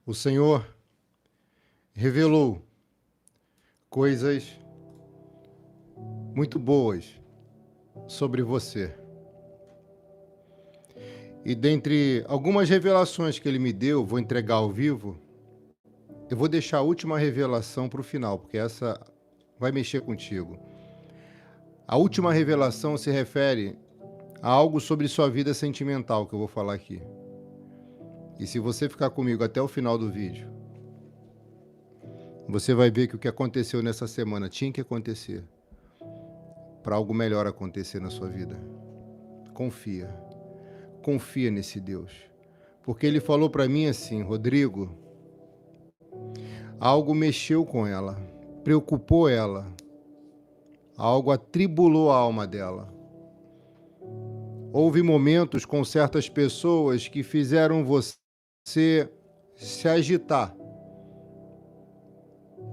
O Senhor revelou coisas muito boas sobre você. E dentre algumas revelações que ele me deu, vou entregar ao vivo, eu vou deixar a última revelação para o final, porque essa vai mexer contigo. A última revelação se refere a algo sobre sua vida sentimental que eu vou falar aqui. E se você ficar comigo até o final do vídeo, você vai ver que o que aconteceu nessa semana tinha que acontecer para algo melhor acontecer na sua vida. Confia. Confia nesse Deus. Porque ele falou para mim assim: Rodrigo, algo mexeu com ela, preocupou ela, algo atribulou a alma dela. Houve momentos com certas pessoas que fizeram você se agitar.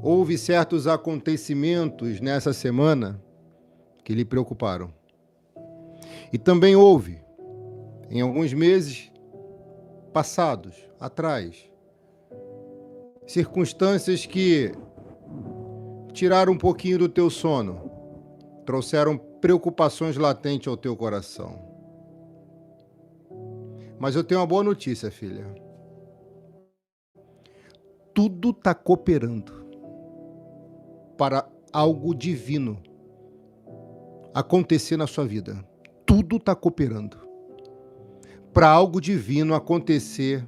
Houve certos acontecimentos nessa semana que lhe preocuparam. E também houve, em alguns meses passados, atrás, circunstâncias que tiraram um pouquinho do teu sono, trouxeram preocupações latentes ao teu coração. Mas eu tenho uma boa notícia, filha. Tudo está cooperando para algo divino acontecer na sua vida. Tudo está cooperando para algo divino acontecer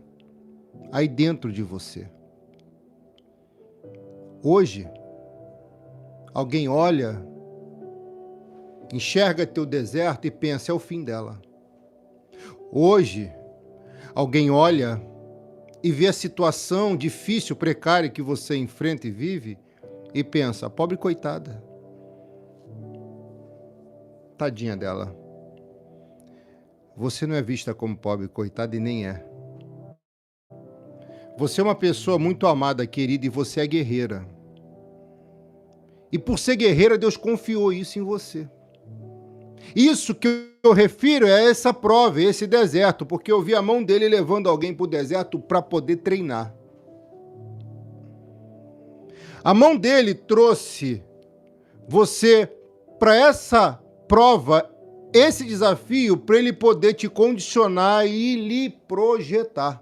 aí dentro de você. Hoje, alguém olha, enxerga teu deserto e pensa, é o fim dela. Hoje, alguém olha e vê a situação difícil, precária que você enfrenta e vive e pensa, pobre coitada. Tadinha dela. Você não é vista como pobre coitada e nem é. Você é uma pessoa muito amada, querida, e você é guerreira. E por ser guerreira, Deus confiou isso em você. Isso que eu refiro é essa prova, esse deserto, porque eu vi a mão dele levando alguém para o deserto para poder treinar. A mão dele trouxe você para essa prova, esse desafio, para ele poder te condicionar e lhe projetar.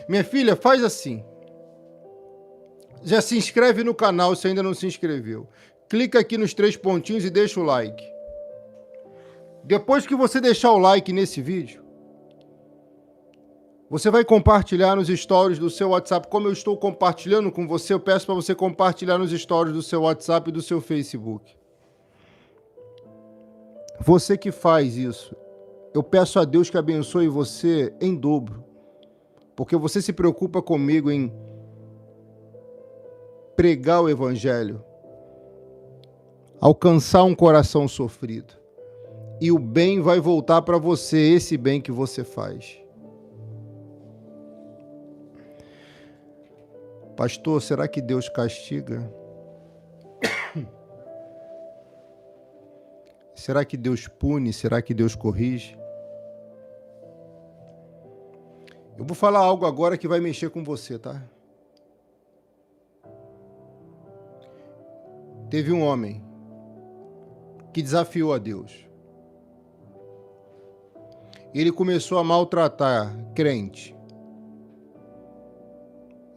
Minha filha, faz assim. Já se inscreve no canal se ainda não se inscreveu. Clica aqui nos 3 pontinhos e deixa o like. Depois que você deixar o like nesse vídeo, você vai compartilhar nos stories do seu WhatsApp. Como eu estou compartilhando com você, eu peço para você compartilhar nos stories do seu WhatsApp e do seu Facebook. Você que faz isso, eu peço a Deus que abençoe você em dobro. Porque você se preocupa comigo em pregar o Evangelho, alcançar um coração sofrido. E o bem vai voltar para você, esse bem que você faz. Pastor, será que Deus castiga? Será que Deus pune? Será que Deus corrige? Eu vou falar algo agora que vai mexer com você, tá? Teve um homem que desafiou a Deus. Ele começou a maltratar crente.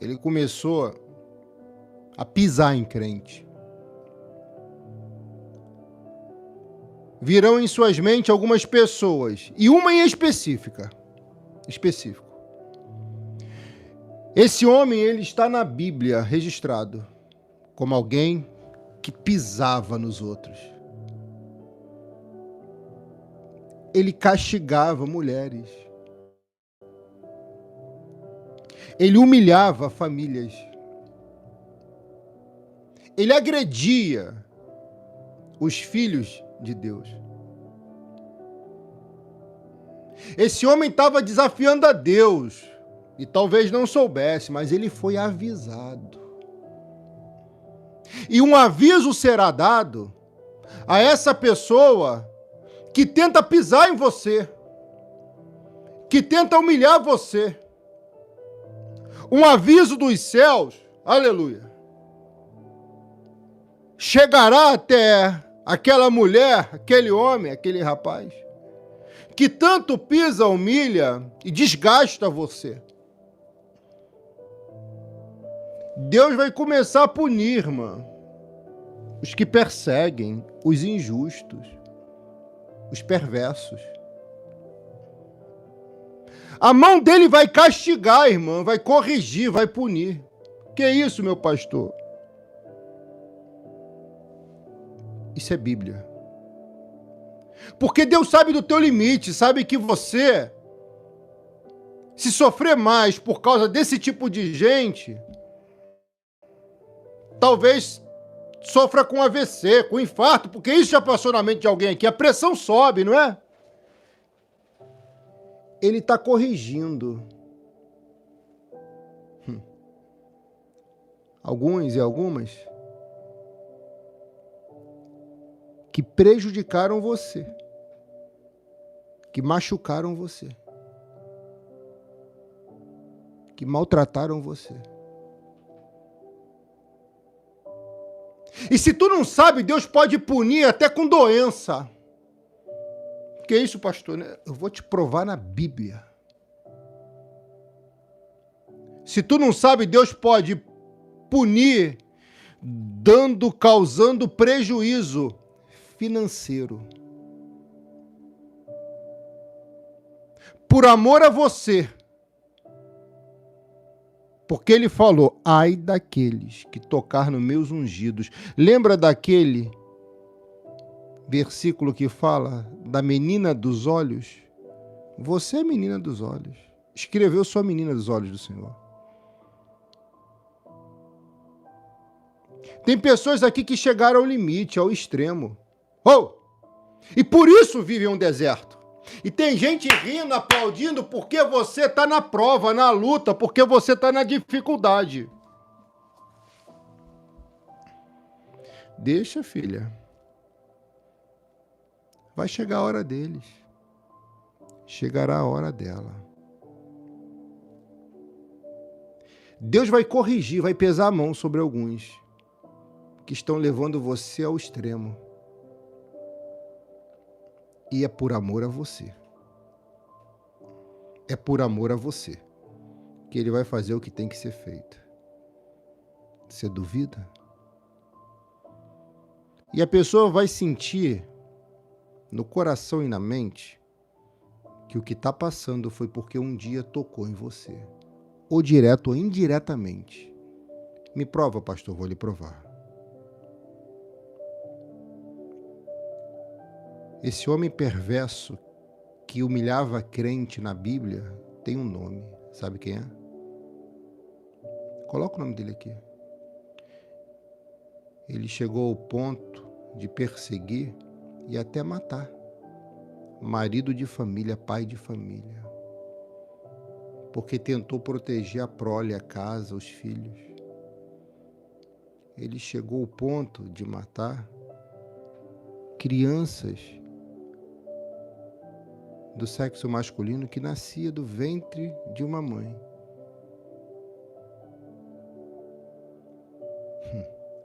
Ele começou a pisar em crente. Virão em suas mentes algumas pessoas, e uma em específico. Esse homem, ele está na Bíblia registrado como alguém que pisava nos outros. Ele castigava mulheres. Ele humilhava famílias. Ele agredia os filhos de Deus. Esse homem estava desafiando a Deus. E talvez não soubesse, mas ele foi avisado. E um aviso será dado a essa pessoa que tenta pisar em você, que tenta humilhar você. um aviso dos céus, aleluia, chegará até aquela mulher, aquele homem, aquele rapaz, que tanto pisa, humilha e desgasta você. Deus vai começar a punir, irmã, os que perseguem, os injustos, os perversos. A mão dele vai castigar, irmã, vai corrigir, vai punir. Que isso, meu pastor? Isso é Bíblia. Porque Deus sabe do teu limite, sabe que você, se sofrer mais por causa desse tipo de gente, talvez sofra com AVC, com infarto, porque isso já passou na mente de alguém aqui. A pressão sobe, não é? Ele está corrigindo. Alguns e algumas que prejudicaram você, que machucaram você, que maltrataram você. E se tu não sabe, Deus pode punir até com doença. Que isso, pastor? Eu vou te provar na Bíblia. Se tu não sabe, Deus pode punir causando prejuízo financeiro. Por amor a você. Porque ele falou, ai daqueles que tocar nos meus ungidos. Lembra daquele versículo que fala da menina dos olhos? Você é menina dos olhos. Escreveu sua menina dos olhos do Senhor. Tem pessoas aqui que chegaram ao limite, ao extremo. E por isso vivem um deserto. E tem gente rindo, aplaudindo, porque você está na prova, na luta, porque você está na dificuldade. Deixa, filha. Vai chegar a hora deles. Chegará a hora dela. Deus vai corrigir, vai pesar a mão sobre alguns que estão levando você ao extremo. E é por amor a você. É por amor a você que ele vai fazer o que tem que ser feito. Você duvida? E a pessoa vai sentir no coração e na mente que o que está passando foi porque um dia tocou em você. Ou direto ou indiretamente. Me prova, pastor, vou lhe provar. Esse homem perverso que humilhava a crente na Bíblia tem um nome. Sabe quem é? Coloca o nome dele aqui. Ele chegou ao ponto de perseguir e até matar. Marido de família, pai de família. Porque tentou proteger a prole, a casa, os filhos. Ele chegou ao ponto de matar crianças do sexo masculino que nascia do ventre de uma mãe.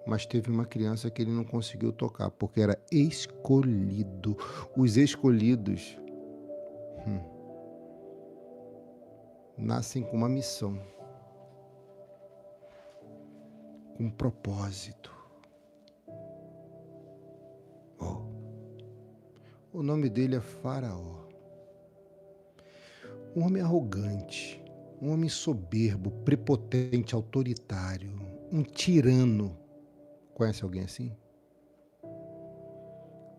Mas teve uma criança que ele não conseguiu tocar, porque era escolhido. Os escolhidos nascem com uma missão, com um propósito. O nome dele é Faraó. Um homem arrogante, um homem soberbo, prepotente, autoritário, um tirano. Conhece alguém assim?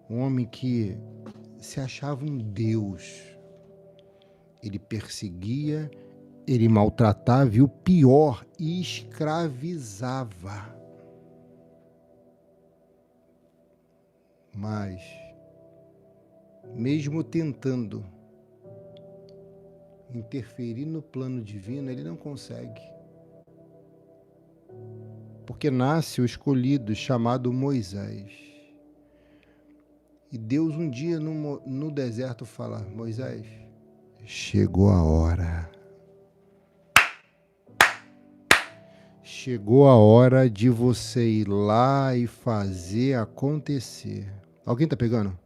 Um homem que se achava um deus. Ele perseguia, ele maltratava e o pior, escravizava. Mas, mesmo tentando interferir no plano divino, ele não consegue. Porque nasce o escolhido chamado Moisés. E Deus um dia no deserto fala, Moisés, chegou a hora. Chegou a hora de você ir lá e fazer acontecer. Alguém tá pegando?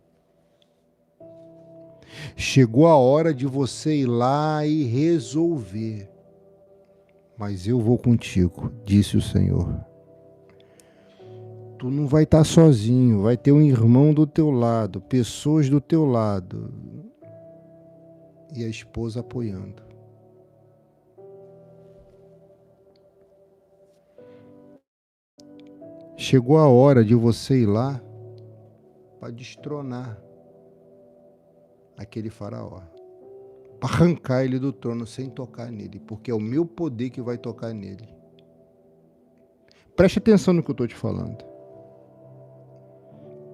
Chegou a hora de você ir lá e resolver. Mas eu vou contigo, disse o Senhor. Tu não vai estar sozinho, vai ter um irmão do teu lado, pessoas do teu lado. E a esposa apoiando. Chegou a hora de você ir lá para destronar aquele faraó. Para arrancar ele do trono sem tocar nele, porque é o meu poder que vai tocar nele. Preste atenção no que eu estou te falando.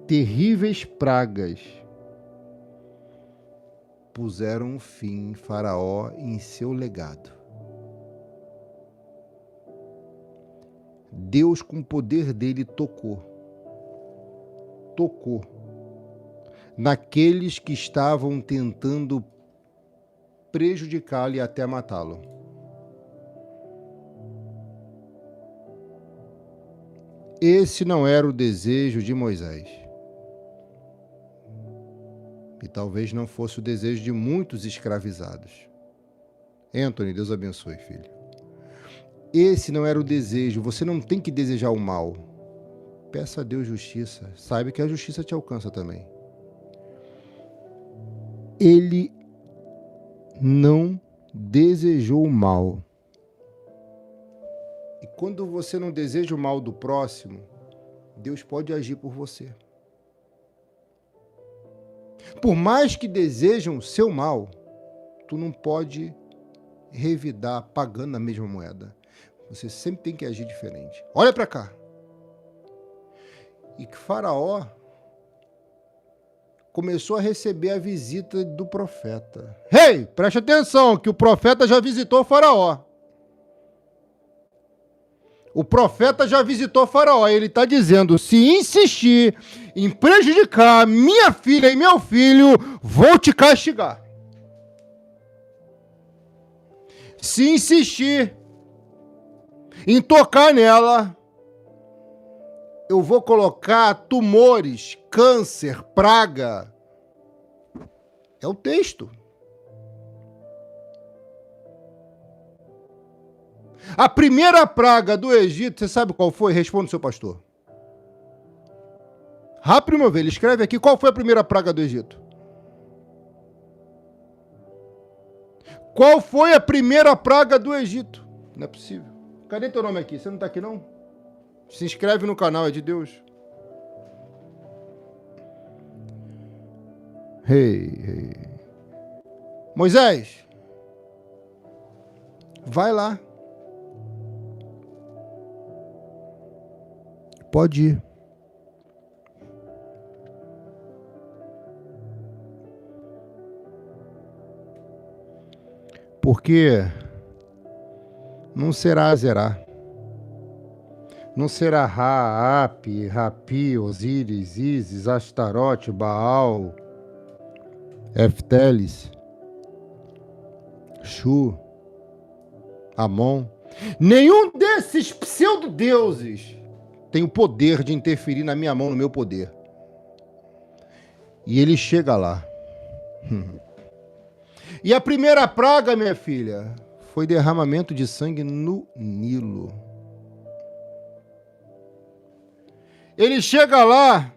Terríveis pragas puseram um fim em Faraó e em seu legado. Deus, com o poder dele, tocou naqueles que estavam tentando prejudicá-lo e até matá-lo. Esse não era o desejo de Moisés. E talvez não fosse o desejo de muitos escravizados. Anthony, Deus abençoe, filho. Esse não era o desejo. Você não tem que desejar o mal. Peça a Deus justiça. Saiba que a justiça te alcança também. Ele não desejou o mal. E quando você não deseja o mal do próximo, Deus pode agir por você. Por mais que desejam o seu mal, tu não pode revidar pagando a mesma moeda. Você sempre tem que agir diferente. Olha para cá. E que Faraó começou a receber a visita do profeta. Ei, preste atenção, que o profeta já visitou Faraó. O profeta já visitou Faraó. Ele está dizendo, se insistir em prejudicar minha filha e meu filho, vou te castigar. Se insistir em tocar nela, eu vou colocar tumores, câncer, praga. É o texto. A primeira praga do Egito, você sabe qual foi? Responda, seu pastor. Rápido, meu velho, escreve aqui qual foi a primeira praga do Egito. Qual foi a primeira praga do Egito? Não é possível. Cadê teu nome aqui? Você não está aqui, não? Se inscreve no canal, é de Deus. Hey. Moisés, vai lá. Pode ir. Porque não será Zerá. Não será Ra, Api, Rapi, Osíris, Ísis, Astarote, Baal, Efteles, Shu, Amon. Nenhum desses pseudodeuses tem o poder de interferir na minha mão, no meu poder. E ele chega lá. E a primeira praga, minha filha, foi derramamento de sangue no Nilo. Ele chega lá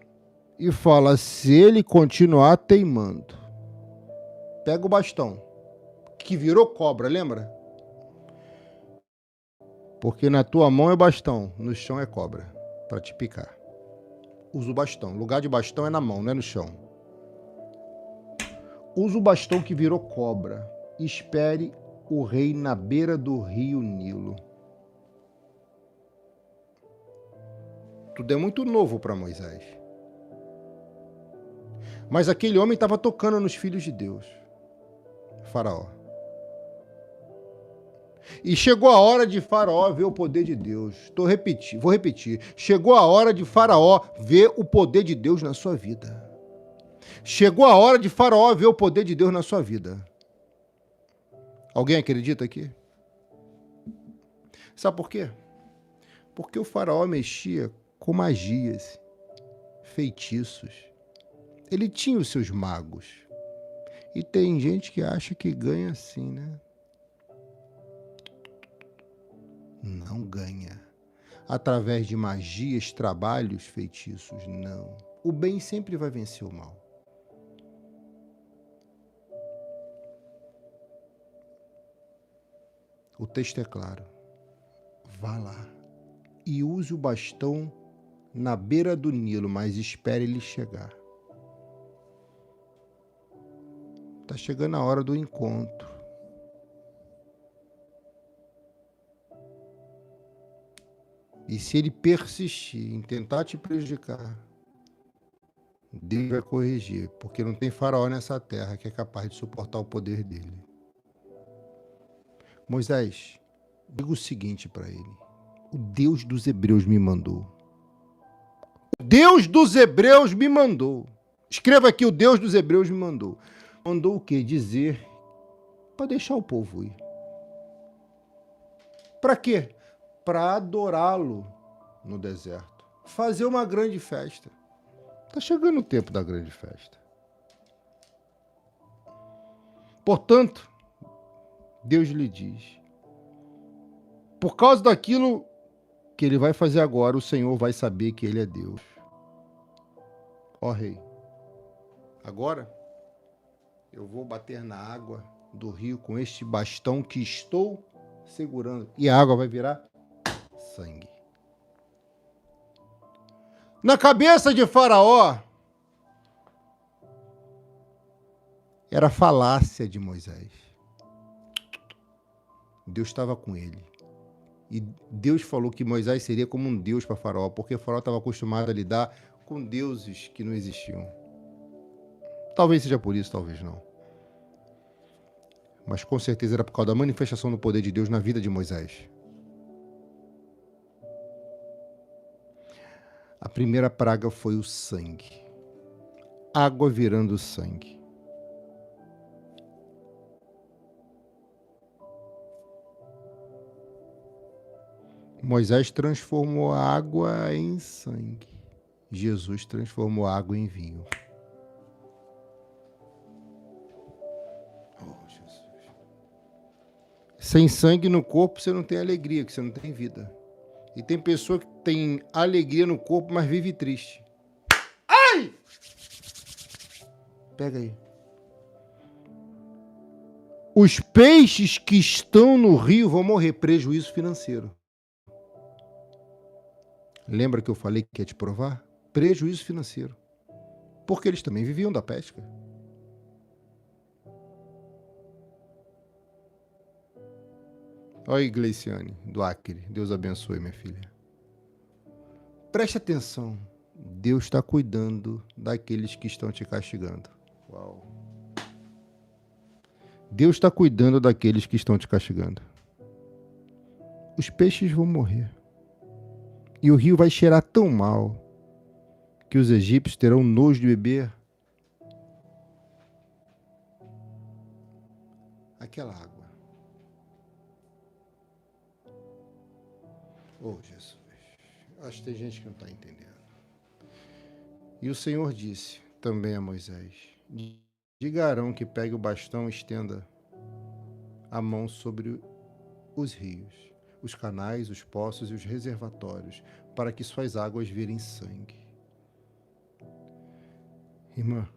e fala, se ele continuar teimando, pega o bastão, que virou cobra, lembra? Porque na tua mão é bastão, no chão é cobra, para te picar. Usa o bastão, lugar de bastão é na mão, não é no chão. Usa o bastão que virou cobra. Espere o rei na beira do rio Nilo. Tudo é muito novo para Moisés. Mas aquele homem estava tocando nos filhos de Deus. Faraó. E chegou a hora de Faraó ver o poder de Deus. Vou repetir. Chegou a hora de Faraó ver o poder de Deus na sua vida. Chegou a hora de Faraó ver o poder de Deus na sua vida. Alguém acredita aqui? Sabe por quê? Porque o faraó mexia com magias, feitiços. Ele tinha os seus magos. E tem gente que acha que ganha assim, né? Não ganha. Através de magias, trabalhos, feitiços, não. O bem sempre vai vencer o mal. O texto é claro. Vá lá e use o bastão na beira do Nilo, mas espere ele chegar. Está chegando a hora do encontro. E se ele persistir em tentar te prejudicar, Deus vai corrigir, porque não tem faraó nessa terra que é capaz de suportar o poder dele. Moisés, diga o seguinte para ele: o Deus dos Hebreus me mandou. O Deus dos Hebreus me mandou. Escreva aqui: o Deus dos Hebreus me mandou. Mandou o quê? Dizer para deixar o povo ir. Para quê? Para adorá-lo no deserto. Fazer uma grande festa. Está chegando o tempo da grande festa. Portanto, Deus lhe diz: por causa daquilo que ele vai fazer agora, o Senhor vai saber que ele é Deus. Ó rei, agora eu vou bater na água do rio com este bastão que estou segurando. E a água vai virar sangue. Na cabeça de Faraó, era a falácia de Moisés. Deus estava com ele. E Deus falou que Moisés seria como um Deus para Faraó, porque Faraó estava acostumado a lidar com deuses que não existiam. Talvez seja por isso, talvez não. Mas com certeza era por causa da manifestação do poder de Deus na vida de Moisés. A primeira praga foi o sangue. Água virando sangue. Moisés transformou a água em sangue. Jesus transformou a água em vinho. Oh, Jesus. Sem sangue no corpo, você não tem alegria, que você não tem vida. E tem pessoa que tem alegria no corpo, mas vive triste. Ai! Pega aí. Os peixes que estão no rio vão morrer. Prejuízo financeiro. Lembra que eu falei que ia te provar? Prejuízo financeiro. Porque eles também viviam da pesca. Olha aí, Gleiciane, do Acre. Deus abençoe, minha filha. Preste atenção. Deus está cuidando daqueles que estão te castigando. Uau. Deus está cuidando daqueles que estão te castigando. Os peixes vão morrer. E o rio vai cheirar tão mal que os egípcios terão nojo de beber aquela água. Oh, Jesus. Acho que tem gente que não está entendendo. E o Senhor disse também a Moisés: diga a Arão que pegue o bastão e estenda a mão sobre os rios, os canais, os poços e os reservatórios, para que suas águas virem sangue. Irmã,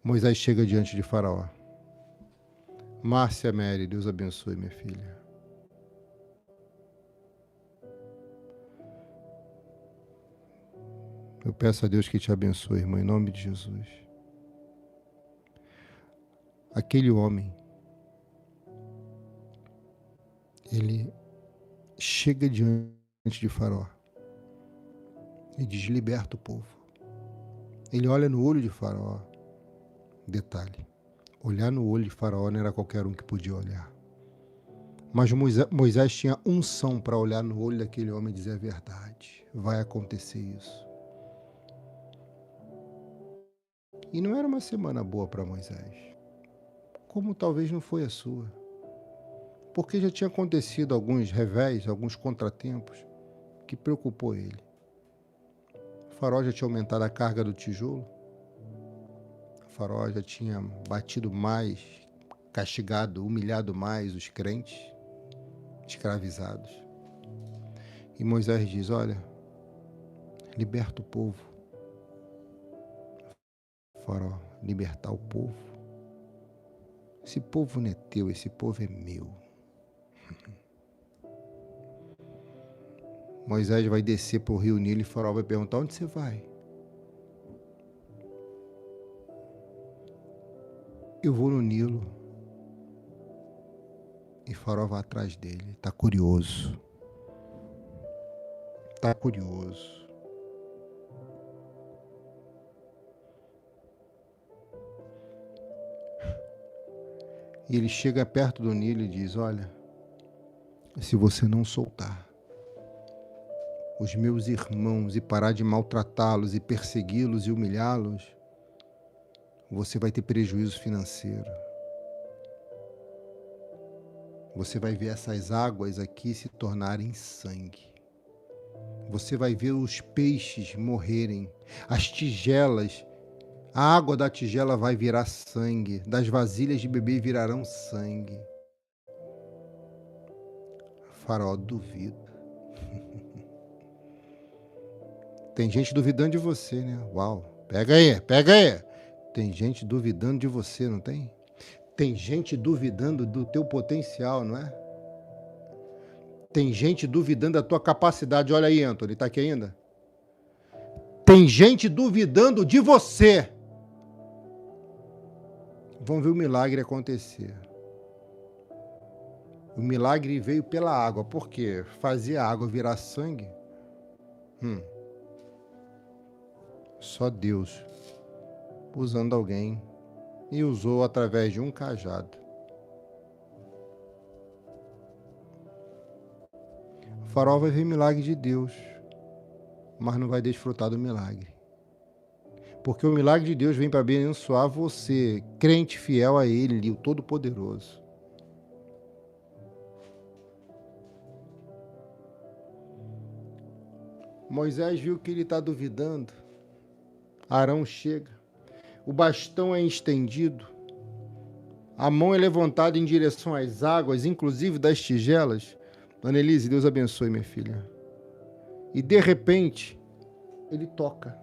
Moisés chega diante de Faraó. Márcia Mary, Deus abençoe, minha filha. Eu peço a Deus que te abençoe, irmã, em nome de Jesus. Aquele homem, ele chega diante de Faraó e diz: liberta o povo. Ele olha no olho de Faraó. Detalhe, olhar no olho de Faraó não era qualquer um que podia olhar. Mas Moisés tinha unção para olhar no olho daquele homem e dizer a verdade. Vai acontecer isso. E não era uma semana boa para Moisés, como talvez não foi a sua. porque já tinha acontecido alguns revés, alguns contratempos que preocupou ele. O Faraó já tinha aumentado a carga do tijolo, o Faraó já tinha batido mais, castigado, humilhado mais os crentes, escravizados. E Moisés diz: olha, liberta o povo. Faraó, libertar o povo? Esse povo não é teu, esse povo é meu. Moisés vai descer para o rio Nilo e Faraó vai perguntar: onde você vai? Eu vou no Nilo. E Faraó vai atrás dele. Está curioso. Está curioso. E ele chega perto do Nilo e diz: olha, se você não soltar os meus irmãos e parar de maltratá-los e persegui-los e humilhá-los, você vai ter prejuízo financeiro. Você vai ver essas águas aqui se tornarem sangue. Você vai ver os peixes morrerem, as tigelas, a água da tigela vai virar sangue, das vasilhas de bebê virarão sangue. Faraó duvida. Tem gente duvidando de você, né? Uau, pega aí, pega aí. Tem gente duvidando de você, não tem? Tem gente duvidando do teu potencial, não é? Tem gente duvidando da tua capacidade. Olha aí, Anthony, tá aqui ainda? Tem gente duvidando de você. Vamos ver o milagre acontecer. O milagre veio pela água. Por quê? Fazia a água virar sangue? Só Deus, usando alguém, e usou através de um cajado. O Faraó vai ver milagre de Deus, mas não vai desfrutar do milagre. Porque o milagre de Deus vem para abençoar você, crente fiel a Ele, o Todo-Poderoso. Moisés viu que ele está duvidando. Arão chega. O bastão é estendido. A mão é levantada em direção às águas, inclusive das tigelas. Annelise, Deus abençoe, minha filha. E de repente, ele toca.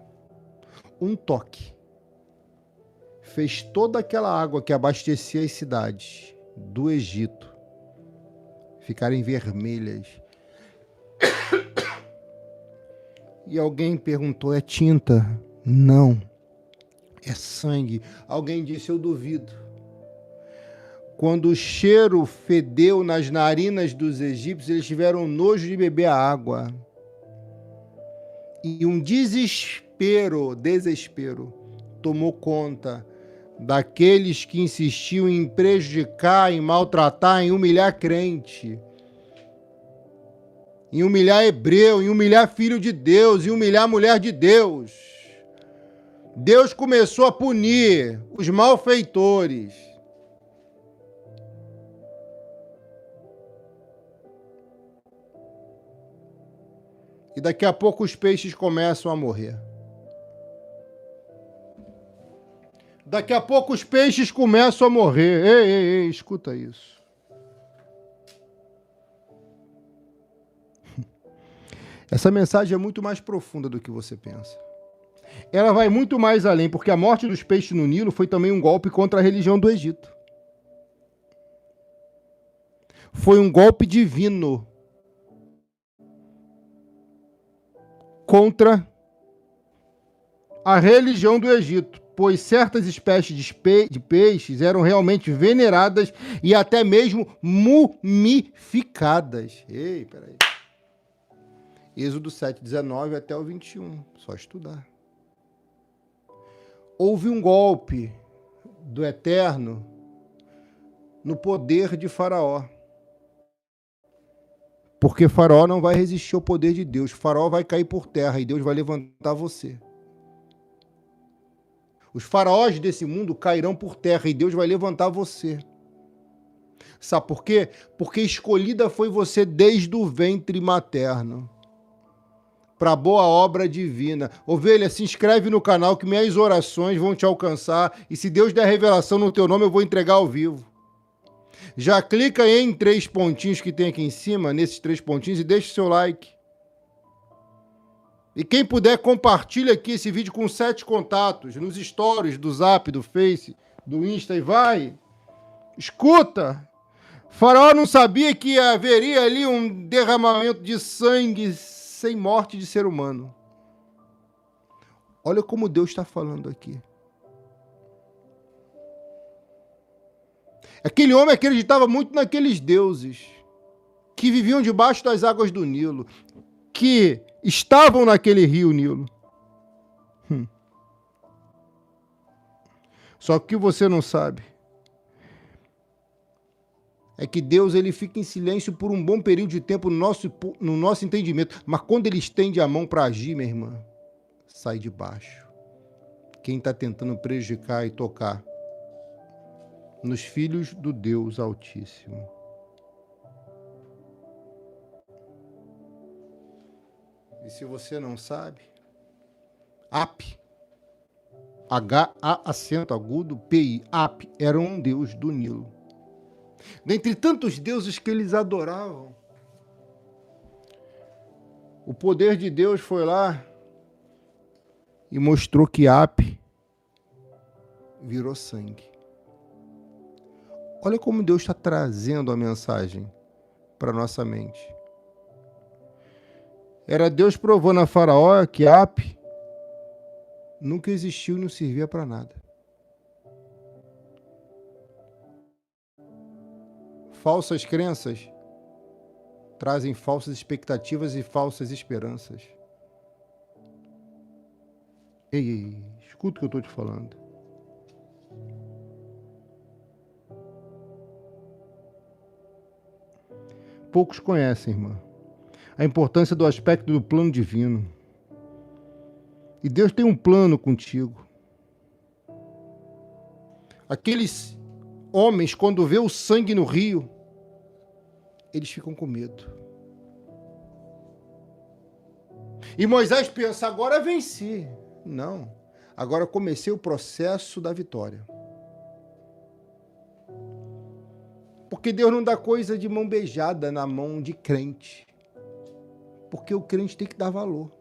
Um toque fez toda aquela água que abastecia as cidades do Egito ficarem vermelhas. E alguém perguntou: é tinta? Não, é sangue. Alguém disse: eu duvido. Quando o cheiro fedeu nas narinas dos egípcios, eles tiveram nojo de beber a água. E um desespero tomou conta daqueles que insistiam em prejudicar, em maltratar, em humilhar crente, em humilhar hebreu, em humilhar filho de Deus, em humilhar mulher de Deus. Deus começou a punir os malfeitores. E daqui a pouco os peixes começam a morrer. Daqui a pouco os peixes começam a morrer. Ei, escuta isso. Essa mensagem é muito mais profunda do que você pensa. Ela vai muito mais além, porque a morte dos peixes no Nilo foi também um golpe contra a religião do Egito. Foi um golpe divino contra a religião do Egito, pois certas espécies de peixes eram realmente veneradas e até mesmo mumificadas. Ei, peraí. Êxodo 7:19 até o 21, só estudar. Houve um golpe do Eterno no poder de Faraó. Porque Faraó não vai resistir ao poder de Deus. Faraó vai cair por terra e Deus vai levantar você. Os faraós desse mundo cairão por terra e Deus vai levantar você. Sabe por quê? Porque escolhida foi você desde o ventre materno para boa obra divina. Ovelha, se inscreve no canal que minhas orações vão te alcançar e se Deus der revelação no teu nome, eu vou entregar ao vivo. Já clica em 3 pontinhos que tem aqui em cima, nesses 3 pontinhos, e deixa o seu like. E quem puder, compartilha aqui esse vídeo com 7 contatos, nos stories do Zap, do Face, do Insta, e vai. Escuta! Faraó não sabia que haveria ali um derramamento de sangue sem morte de ser humano. Olha como Deus está falando aqui. Aquele homem acreditava muito naqueles deuses que viviam debaixo das águas do Nilo, que estavam naquele rio Nilo. Só que o que você não sabe é que Deus ele fica em silêncio por um bom período de tempo no nosso entendimento. Mas quando ele estende a mão para agir, minha irmã, sai de baixo. Quem está tentando prejudicar e tocar nos filhos do Deus Altíssimo. E se você não sabe, Ap, H-A acento agudo, P-I, Ap era um deus do Nilo. Dentre tantos deuses que eles adoravam, o poder de Deus foi lá e mostrou que Ap virou sangue. Olha como Deus está trazendo a mensagem para nossa mente. Era Deus provando a Faraó que Ap nunca existiu e não servia para nada. Falsas crenças trazem falsas expectativas e falsas esperanças. Ei, escuta o que eu estou te falando. Poucos conhecem, irmã, a importância do aspecto do plano divino. E Deus tem um plano contigo. Aqueles homens, quando vê o sangue no rio, eles ficam com medo. E Moisés pensa, agora venci. Não, agora comecei o processo da vitória. Porque Deus não dá coisa de mão beijada na mão de crente. Porque o crente tem que dar valor.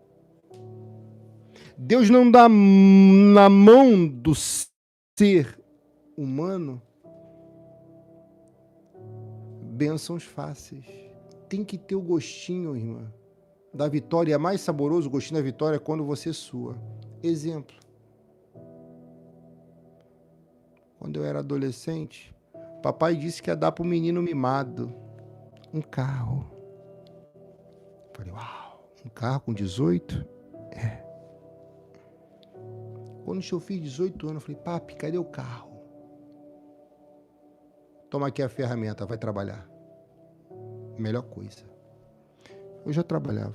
Deus não dá na mão do ser humano bênçãos fáceis. Tem que ter o gostinho, irmã, da vitória. É mais saboroso o gostinho da vitória quando você sua. Exemplo. Quando eu era adolescente, papai disse que ia dar para o menino mimado um carro. Falei, uau, um carro com 18? É. Quando eu fiz 18 anos, eu falei, papi, cadê o carro? Toma aqui a ferramenta, vai trabalhar. Melhor coisa. Eu já trabalhava.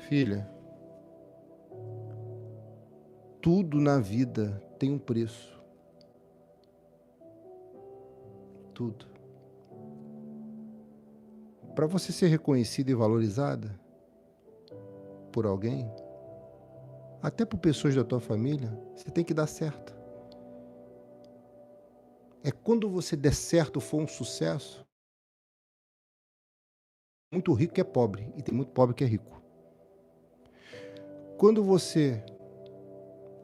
Filha, tudo na vida tem um preço. Tudo. Para você ser reconhecida e valorizada por alguém, até por pessoas da tua família, você tem que dar certo. É quando você der certo, for um sucesso, muito rico que é pobre, e tem muito pobre que é rico. Quando você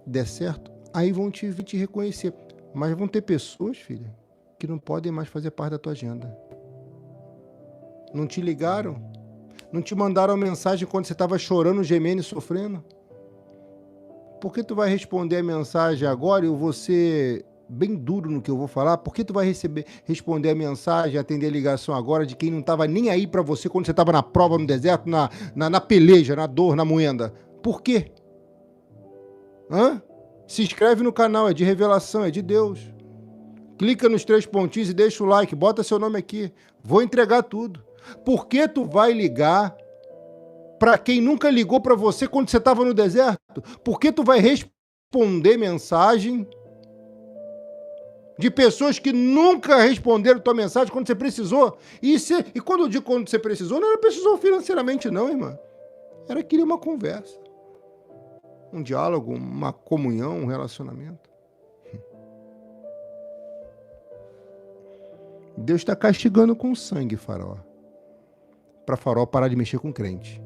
der certo, aí vão te reconhecer. Mas vão ter pessoas, filha, que não podem mais fazer parte da tua agenda. Não te ligaram? Não te mandaram mensagem quando você estava chorando, gemendo e sofrendo? Por que tu vai responder a mensagem agora e eu vou ser bem duro no que eu vou falar? Por que tu vai responder a mensagem, atender a ligação agora de quem não estava nem aí para você quando você estava na prova, no deserto, na peleja, na dor, na moenda? Por quê? Se inscreve no canal, é de revelação, é de Deus. Clica nos 3 pontinhos e deixa o like, bota seu nome aqui. Vou entregar tudo. Por que tu vai ligar para quem nunca ligou para você quando você estava no deserto? Por que tu vai responder mensagem de pessoas que nunca responderam tua mensagem quando você precisou. E quando eu digo quando você precisou, não era precisou financeiramente não, irmã. Era querer uma conversa, um diálogo, uma comunhão, um relacionamento. Deus está castigando com sangue Faraó, para Faraó parar de mexer com crente,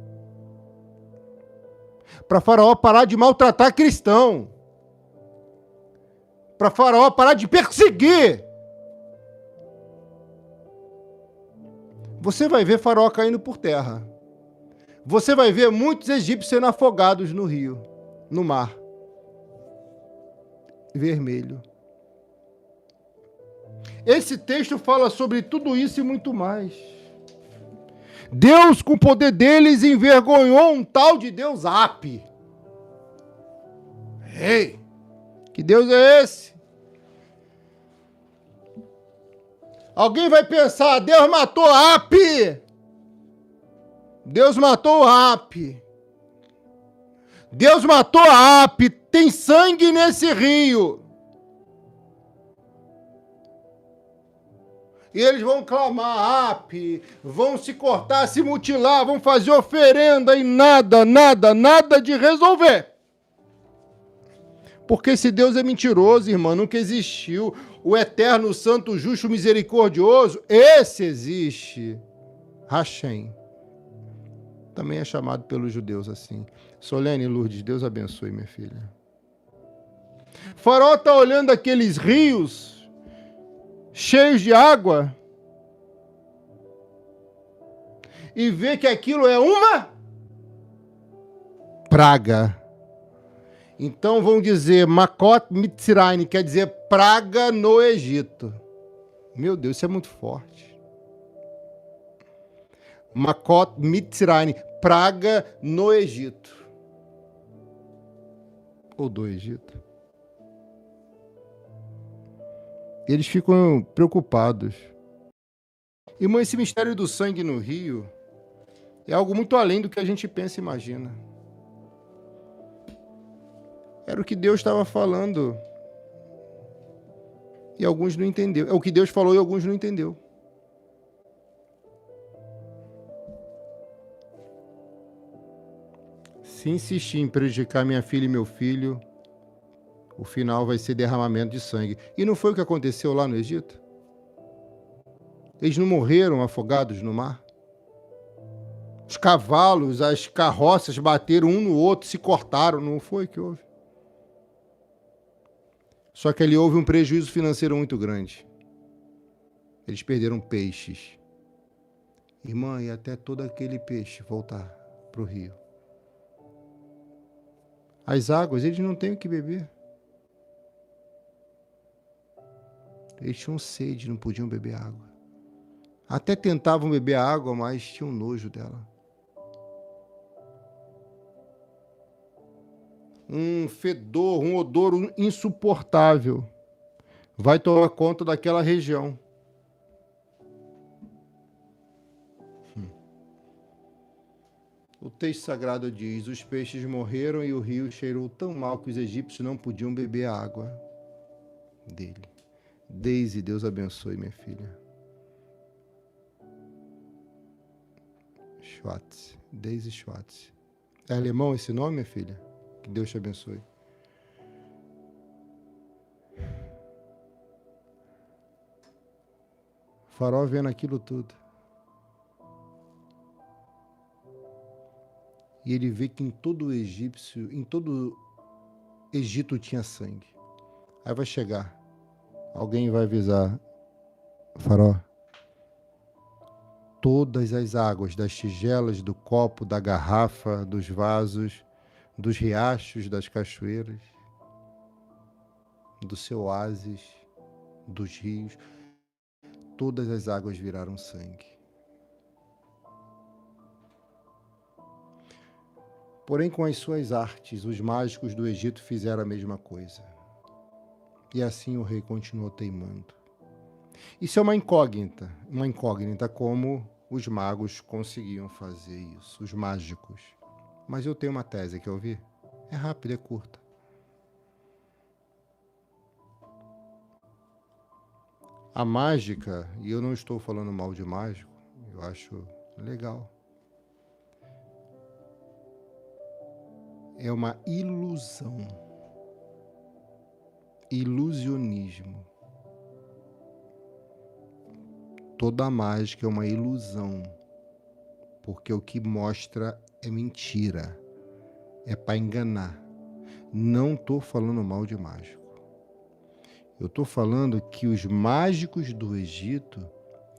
para Faraó parar de maltratar cristão, para Faraó parar de perseguir. Você vai ver Faraó caindo por terra. Você vai ver muitos egípcios sendo afogados no rio, no mar vermelho. Esse texto fala sobre tudo isso e muito mais. Deus, com o poder deles, envergonhou um tal de Deus Api. Ei, que Deus é esse? Alguém vai pensar, Deus matou Api. Deus matou Api. Deus matou Api. Tem sangue nesse rio. E eles vão clamar Api, vão se cortar, se mutilar, vão fazer oferenda e nada de resolver. Porque esse Deus é mentiroso, irmão, nunca existiu. O eterno, santo, justo, misericordioso, esse existe. Hashem. Também é chamado pelos judeus assim. Solene Lourdes, Deus abençoe, minha filha. Faraó está olhando aqueles rios cheios de água e vê que aquilo é uma praga. Então vão dizer Makot Mitzrayim, quer dizer praga no Egito. Meu Deus, isso é muito forte. Makot Mitzrayim, praga no Egito. Ou do Egito. Eles ficam preocupados. Irmão, esse mistério do sangue no rio é algo muito além do que a gente pensa e imagina. Era o que Deus estava falando. E alguns não entenderam. É o que Deus falou e alguns não entenderam. Se insistir em prejudicar minha filha e meu filho, o final vai ser derramamento de sangue. E não foi o que aconteceu lá no Egito? Eles não morreram afogados no mar? Os cavalos, as carroças bateram um no outro, se cortaram. Não foi o que houve? Só que ali houve um prejuízo financeiro muito grande. Eles perderam peixes. Irmã, e até todo aquele peixe voltar para o rio. As águas, eles não têm o que beber. Eles tinham sede, não podiam beber água. Até tentavam beber água, mas tinham nojo dela. Um fedor, um odor insuportável vai tomar conta daquela região. O texto sagrado diz: os peixes morreram e o rio cheirou tão mal que os egípcios não podiam beber a água dele. Deise, Deus abençoe, minha filha. Schwartz, Deise Schwartz. É alemão esse nome, minha filha? Que Deus te abençoe. Faraó vendo aquilo tudo. E ele vê que em todo o Egito tinha sangue. Aí vai chegar, alguém vai avisar, Faraó, todas as águas das tigelas, do copo, da garrafa, dos vasos, dos riachos, das cachoeiras, do seu oásis, dos rios, todas as águas viraram sangue. Porém, com as suas artes, os mágicos do Egito fizeram a mesma coisa. E assim o rei continuou teimando. Isso é uma incógnita como os magos conseguiam fazer isso, os mágicos. Mas eu tenho uma tese, quer ouvir? É rápida, é curta. A mágica, e eu não estou falando mal de mágico, eu acho legal. É uma ilusão. Ilusionismo. Toda mágica é uma ilusão, porque o que mostra é mentira, é para enganar. Não estou falando mal de mágico. Eu estou falando que os mágicos do Egito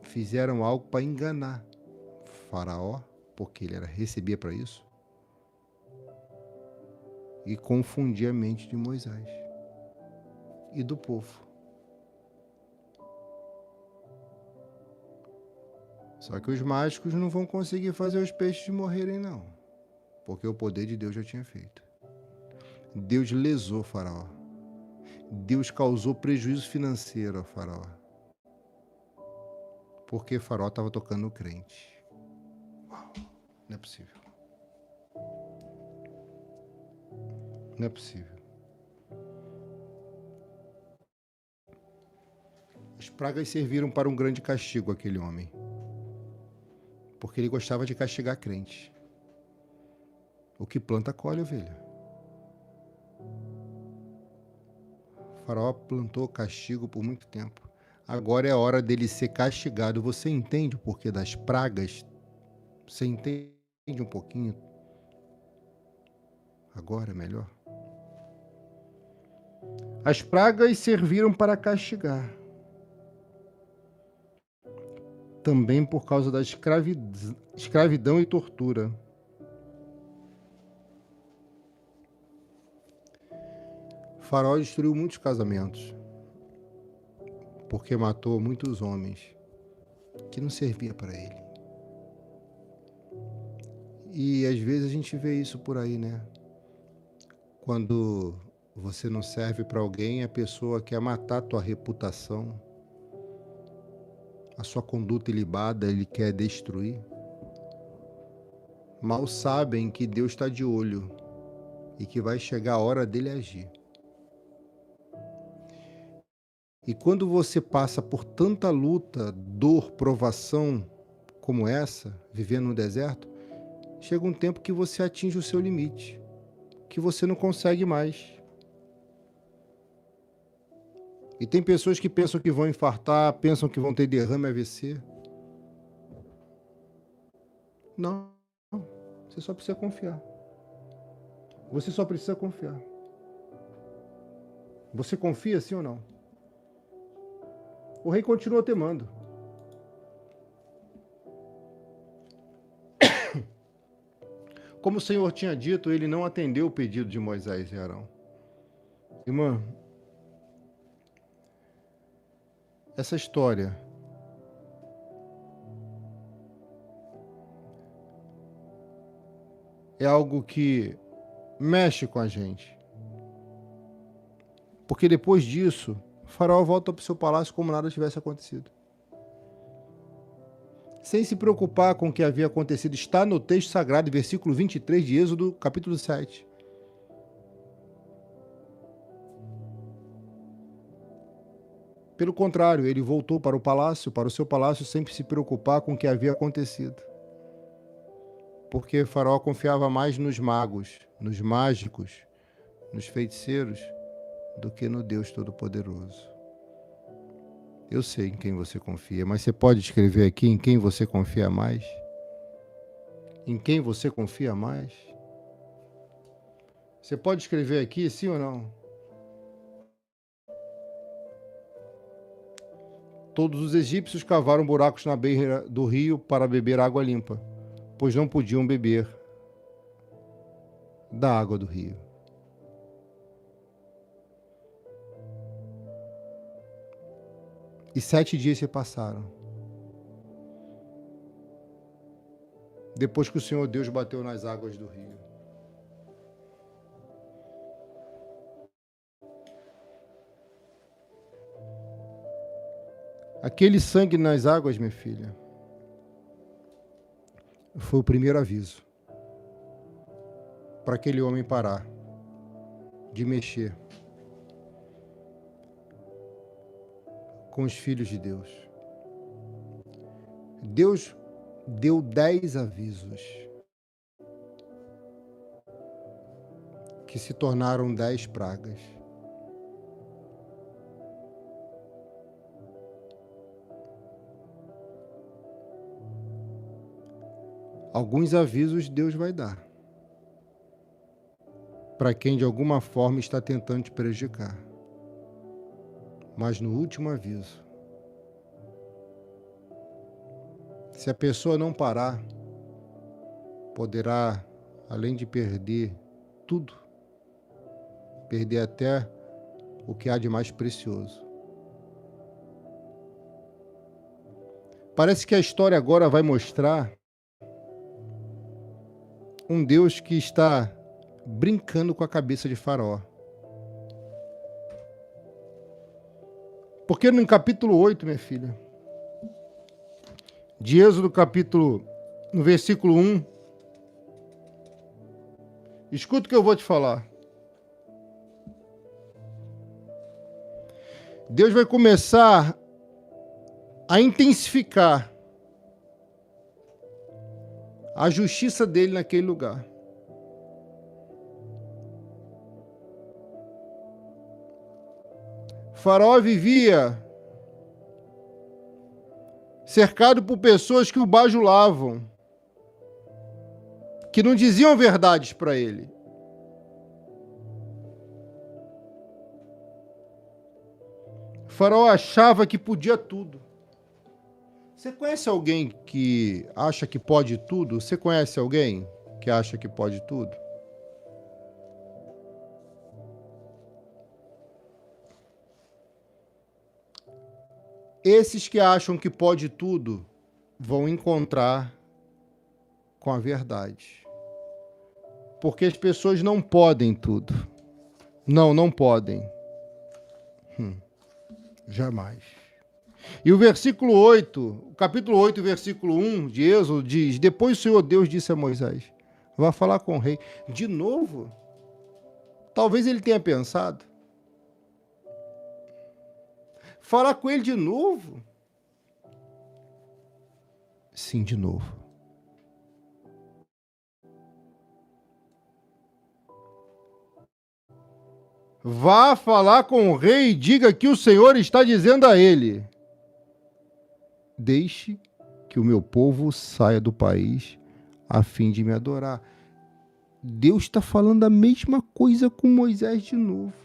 fizeram algo para enganar Faraó, porque ele recebia para isso, e confundir a mente de Moisés e do povo. Só que os mágicos não vão conseguir fazer os peixes morrerem, não, porque o poder de Deus já tinha feito. Deus lesou Faraó. Deus causou prejuízo financeiro a Faraó, porque Faraó estava tocando no crente. Uau, não é possível. Não é possível. As pragas serviram para um grande castigo àquele homem, porque ele gostava de castigar crente. O que planta, colhe, ovelha. O Faraó plantou castigo por muito tempo. Agora é a hora dele ser castigado. Você entende o porquê das pragas? Você entende um pouquinho? Agora é melhor? As pragas serviram para castigar. Também por causa da escravidão e tortura. Faraó destruiu muitos casamentos, porque matou muitos homens que não serviam para ele. E às vezes a gente vê isso por aí, né? Quando você não serve para alguém, a pessoa quer matar a tua reputação, a sua conduta ilibada, ele quer destruir. Mal sabem que Deus está de olho e que vai chegar a hora dele agir. E quando você passa por tanta luta, dor, provação como essa, vivendo no deserto, chega um tempo que você atinge o seu limite, que você não consegue mais. E tem pessoas que pensam que vão infartar, pensam que vão ter derrame AVC. Não, você só precisa confiar. Você só precisa confiar. Você confia sim ou não? O rei continua temando. Como o Senhor tinha dito, ele não atendeu o pedido de Moisés e Arão. Irmã, essa história é algo que mexe com a gente. Porque depois disso, o faraó volta para o seu palácio como nada tivesse acontecido. Sem se preocupar com o que havia acontecido. Está no texto sagrado, versículo 23 de Êxodo, capítulo 7. Pelo contrário, ele voltou para o seu palácio, sem se preocupar com o que havia acontecido. Porque Faraó confiava mais nos magos, nos mágicos, nos feiticeiros, do que no Deus Todo-Poderoso. Eu sei em quem você confia, mas você pode escrever aqui em quem você confia mais? Em quem você confia mais? Você pode escrever aqui, sim ou não? Todos os egípcios cavaram buracos na beira do rio para beber água limpa, pois não podiam beber da água do rio. E 7 dias se passaram. Depois que o Senhor Deus bateu nas águas do rio. Aquele sangue nas águas, minha filha, foi o primeiro aviso para aquele homem parar de mexer com os filhos de Deus. Deus deu 10 avisos que se tornaram 10 pragas. Alguns avisos Deus vai dar para quem de alguma forma está tentando te prejudicar. Mas no último aviso, se a pessoa não parar, poderá, além de perder tudo, perder até o que há de mais precioso. Parece que a história agora vai mostrar um Deus que está brincando com a cabeça de Faraó. Porque no capítulo 8, minha filha, de Êxodo no versículo 1, escuta o que eu vou te falar. Deus vai começar a intensificar a justiça dele naquele lugar. Faraó vivia cercado por pessoas que o bajulavam, que não diziam verdades para ele. Faraó achava que podia tudo. Você conhece alguém que acha que pode tudo? Você conhece alguém que acha que pode tudo? Esses que acham que pode tudo vão encontrar com a verdade. Porque as pessoas não podem tudo. Não podem. Jamais. E o versículo 8, o capítulo 8, versículo 1 de Êxodo diz: depois o Senhor Deus disse a Moisés: vá falar com o rei. De novo? Talvez ele tenha pensado. Falar com ele de novo? Sim, de novo. Vá falar com o rei e diga que o Senhor está dizendo a ele: deixe que o meu povo saia do país a fim de me adorar. Deus está falando a mesma coisa com Moisés de novo.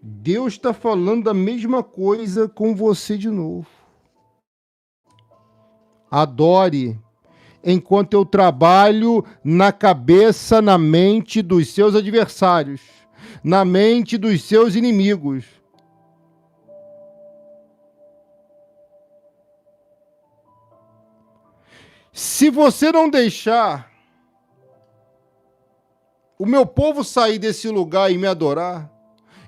Deus está falando a mesma coisa com você de novo. Adore enquanto eu trabalho na cabeça, na mente dos seus adversários, na mente dos seus inimigos. Se você não deixar o meu povo sair desse lugar e me adorar,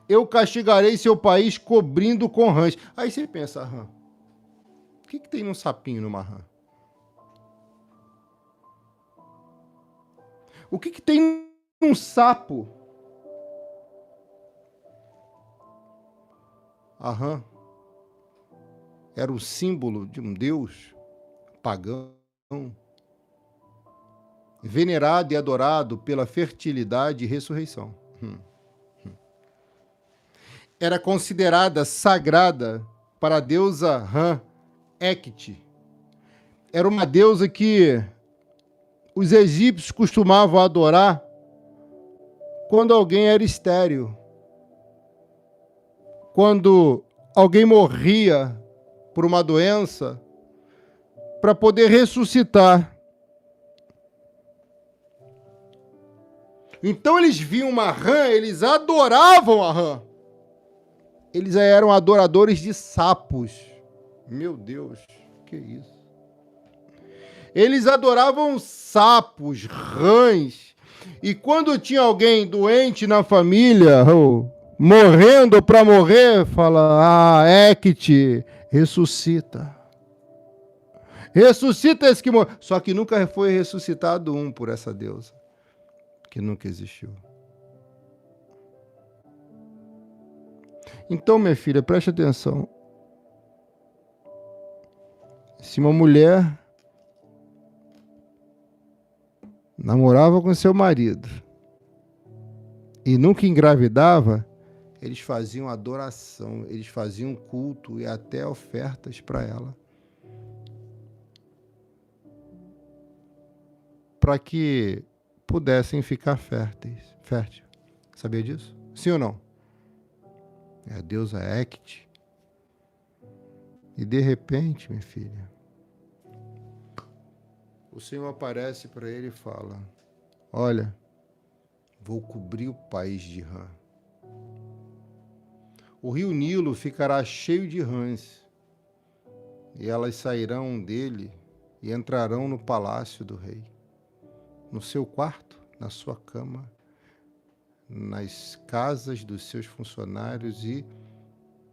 eu castigarei seu país cobrindo com rãs. Aí você pensa, rã, o que tem num sapinho numa rã? O que tem num sapo? A rã era o símbolo de um deus pagão, venerado e adorado pela fertilidade e ressurreição. Era considerada sagrada para a deusa Rã, Hecate. Era uma deusa que os egípcios costumavam adorar quando alguém era estéril. Quando alguém morria por uma doença, para poder ressuscitar. Então eles viam uma rã, eles adoravam a rã. Eles eram adoradores de sapos. Meu Deus, que isso? Eles adoravam sapos, rãs. E quando tinha alguém doente na família, morrendo para morrer, fala: Hecate, ressuscita. Ressuscita esse que morreu. Só que nunca foi ressuscitado um por essa deusa, que nunca existiu. Então, minha filha, preste atenção. Se uma mulher namorava com seu marido e nunca engravidava, eles faziam adoração, eles faziam culto e até ofertas para ela, para que pudessem ficar fértil. Sabia disso? Sim ou não? É a deusa Hecate. E de repente, minha filha, o Senhor aparece para ele e fala: olha, vou cobrir o país de Rã. O rio Nilo ficará cheio de rãs, e elas sairão dele e entrarão no palácio do rei, no seu quarto, na sua cama, nas casas dos seus funcionários e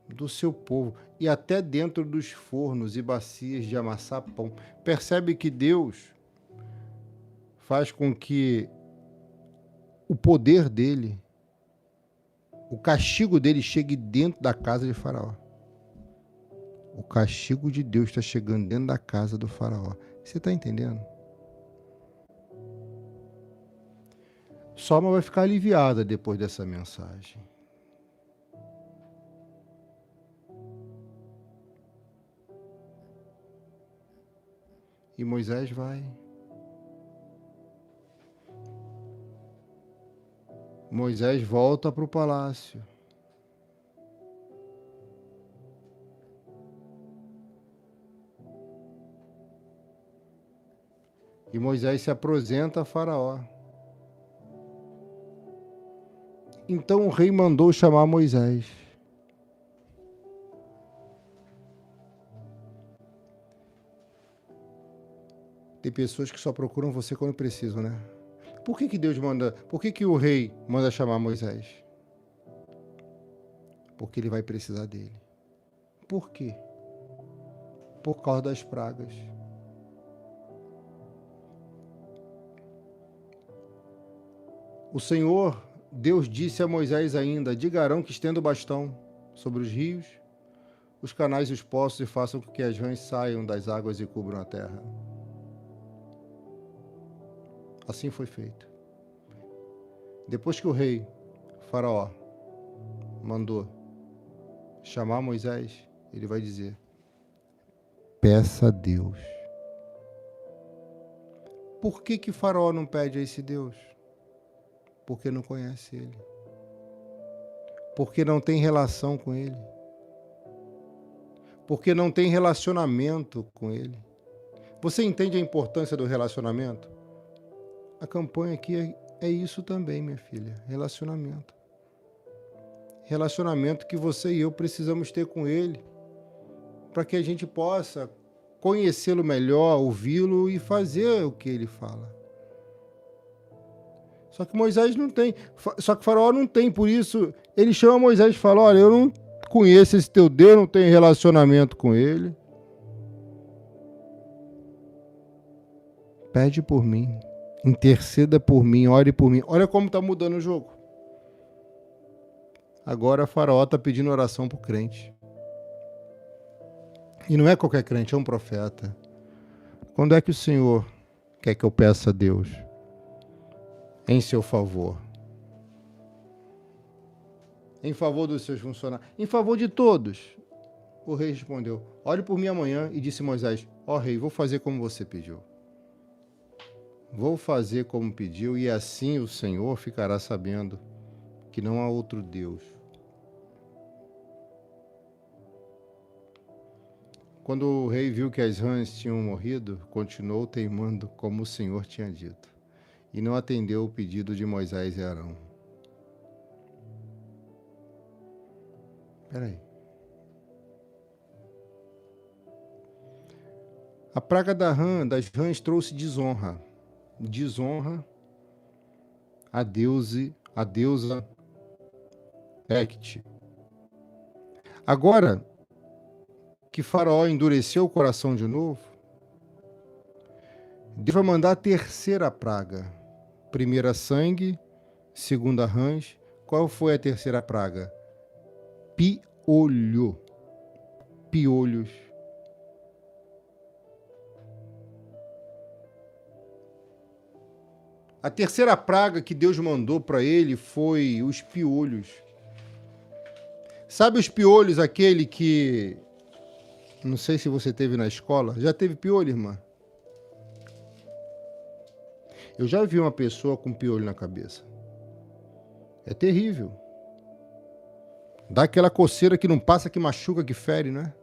do seu povo, e até dentro dos fornos e bacias de amassar pão. Percebe que Deus faz com que o poder dele, o castigo dele chegue dentro da casa de Faraó. O castigo de Deus está chegando dentro da casa do Faraó. Você está entendendo? Soma vai ficar aliviada depois dessa mensagem. E Moisés vai. Moisés volta para o palácio. E Moisés se apresenta a Faraó. Então o rei mandou chamar Moisés. Tem pessoas que só procuram você quando precisam, né? Por que Deus manda? Por que o rei manda chamar Moisés? Porque ele vai precisar dele. Por quê? Por causa das pragas. O Senhor, Deus disse a Moisés ainda: diga a Arão que estenda o bastão sobre os rios, os canais e os poços e façam com que as rãs saiam das águas e cubram a terra. Assim foi feito. Depois que o rei, Faraó, mandou chamar Moisés, ele vai dizer: peça a Deus. Por que Faraó não pede a esse Deus? Porque não conhece ele. Porque não tem relação com ele. Porque não tem relacionamento com ele. Você entende a importância do relacionamento? A campanha aqui é isso também, minha filha. Relacionamento. Relacionamento que você e eu precisamos ter com ele, para que a gente possa conhecê-lo melhor, ouvi-lo e fazer o que ele fala. Só que Moisés não tem. Só que Faraó não tem, por isso ele chama Moisés e fala: olha, eu não conheço esse teu Deus, não tenho relacionamento com ele. Pede por mim. Interceda por mim, ore por mim. Olha como está mudando o jogo. Agora Faraó está pedindo oração para o crente. E não é qualquer crente, é um profeta. Quando é que o Senhor quer que eu peça a Deus em seu favor? Em favor dos seus funcionários? Em favor de todos. O rei respondeu: ore por mim amanhã. E disse Moisés: ó rei, vou fazer como você pediu. Vou fazer como pediu, e assim o Senhor ficará sabendo que não há outro Deus. Quando o rei viu que as rãs tinham morrido, continuou teimando como o Senhor tinha dito, e não atendeu o pedido de Moisés e Arão. Espera aí. A praga das rãs trouxe desonra a deusa Hecate. Agora que Faraó endureceu o coração de novo, Deus vai mandar a terceira praga. Primeira sangue, segunda rãs. Qual foi a terceira praga? piolho. Piolhos. A terceira praga que Deus mandou para ele foi os piolhos. Sabe os piolhos, aquele que... Não sei se você teve na escola. Já teve piolho, irmã? Eu já vi uma pessoa com piolho na cabeça. É terrível. Dá aquela coceira que não passa, que machuca, que fere, né?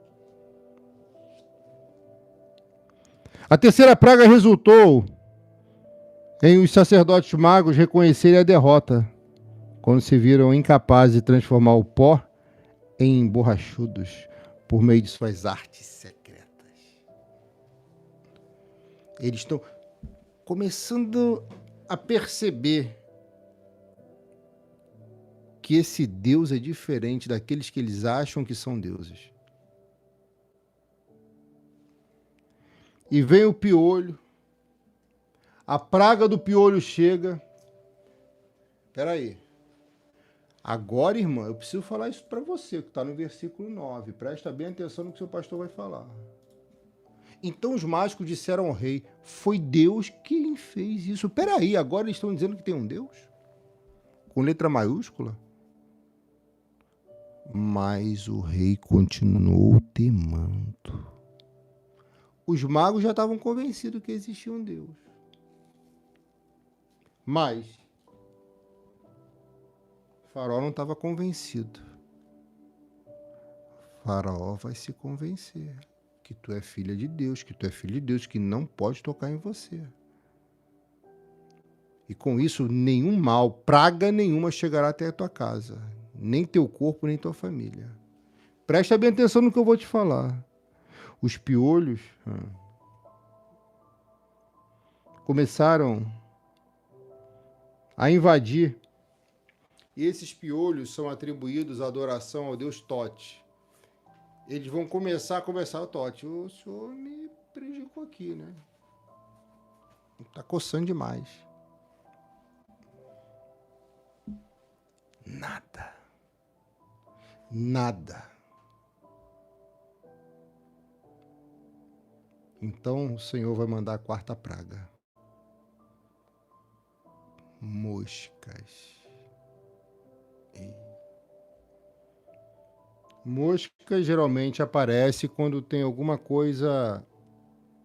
A terceira praga resultou em os sacerdotes magos reconhecerem a derrota, quando se viram incapazes de transformar o pó em borrachudos por meio de suas artes secretas. Eles estão começando a perceber que esse Deus é diferente daqueles que eles acham que são deuses. E vem o piolho, a praga do piolho chega. Espera aí. Agora, irmã, eu preciso falar isso para você, que está no versículo 9. Presta bem atenção no que o seu pastor vai falar. Então os mágicos disseram ao rei, foi Deus quem fez isso. Espera aí, agora eles estão dizendo que tem um Deus? Com letra maiúscula? Mas o rei continuou temendo. Os magos já estavam convencidos que existia um Deus. Mas Faraó não estava convencido. Faraó vai se convencer que tu é filha de Deus, que tu é filho de Deus, que não pode tocar em você. E com isso, nenhum mal, praga nenhuma chegará até a tua casa. Nem teu corpo, nem tua família. Presta bem atenção no que eu vou te falar. Os piolhos começaram a invadir. E esses piolhos são atribuídos à adoração ao deus Tote. Eles vão começar a conversar, Tote, o senhor me prejudicou aqui, né? Tá coçando demais. Nada. Então o Senhor vai mandar a quarta praga. Moscas. Mosca geralmente aparece quando tem alguma coisa,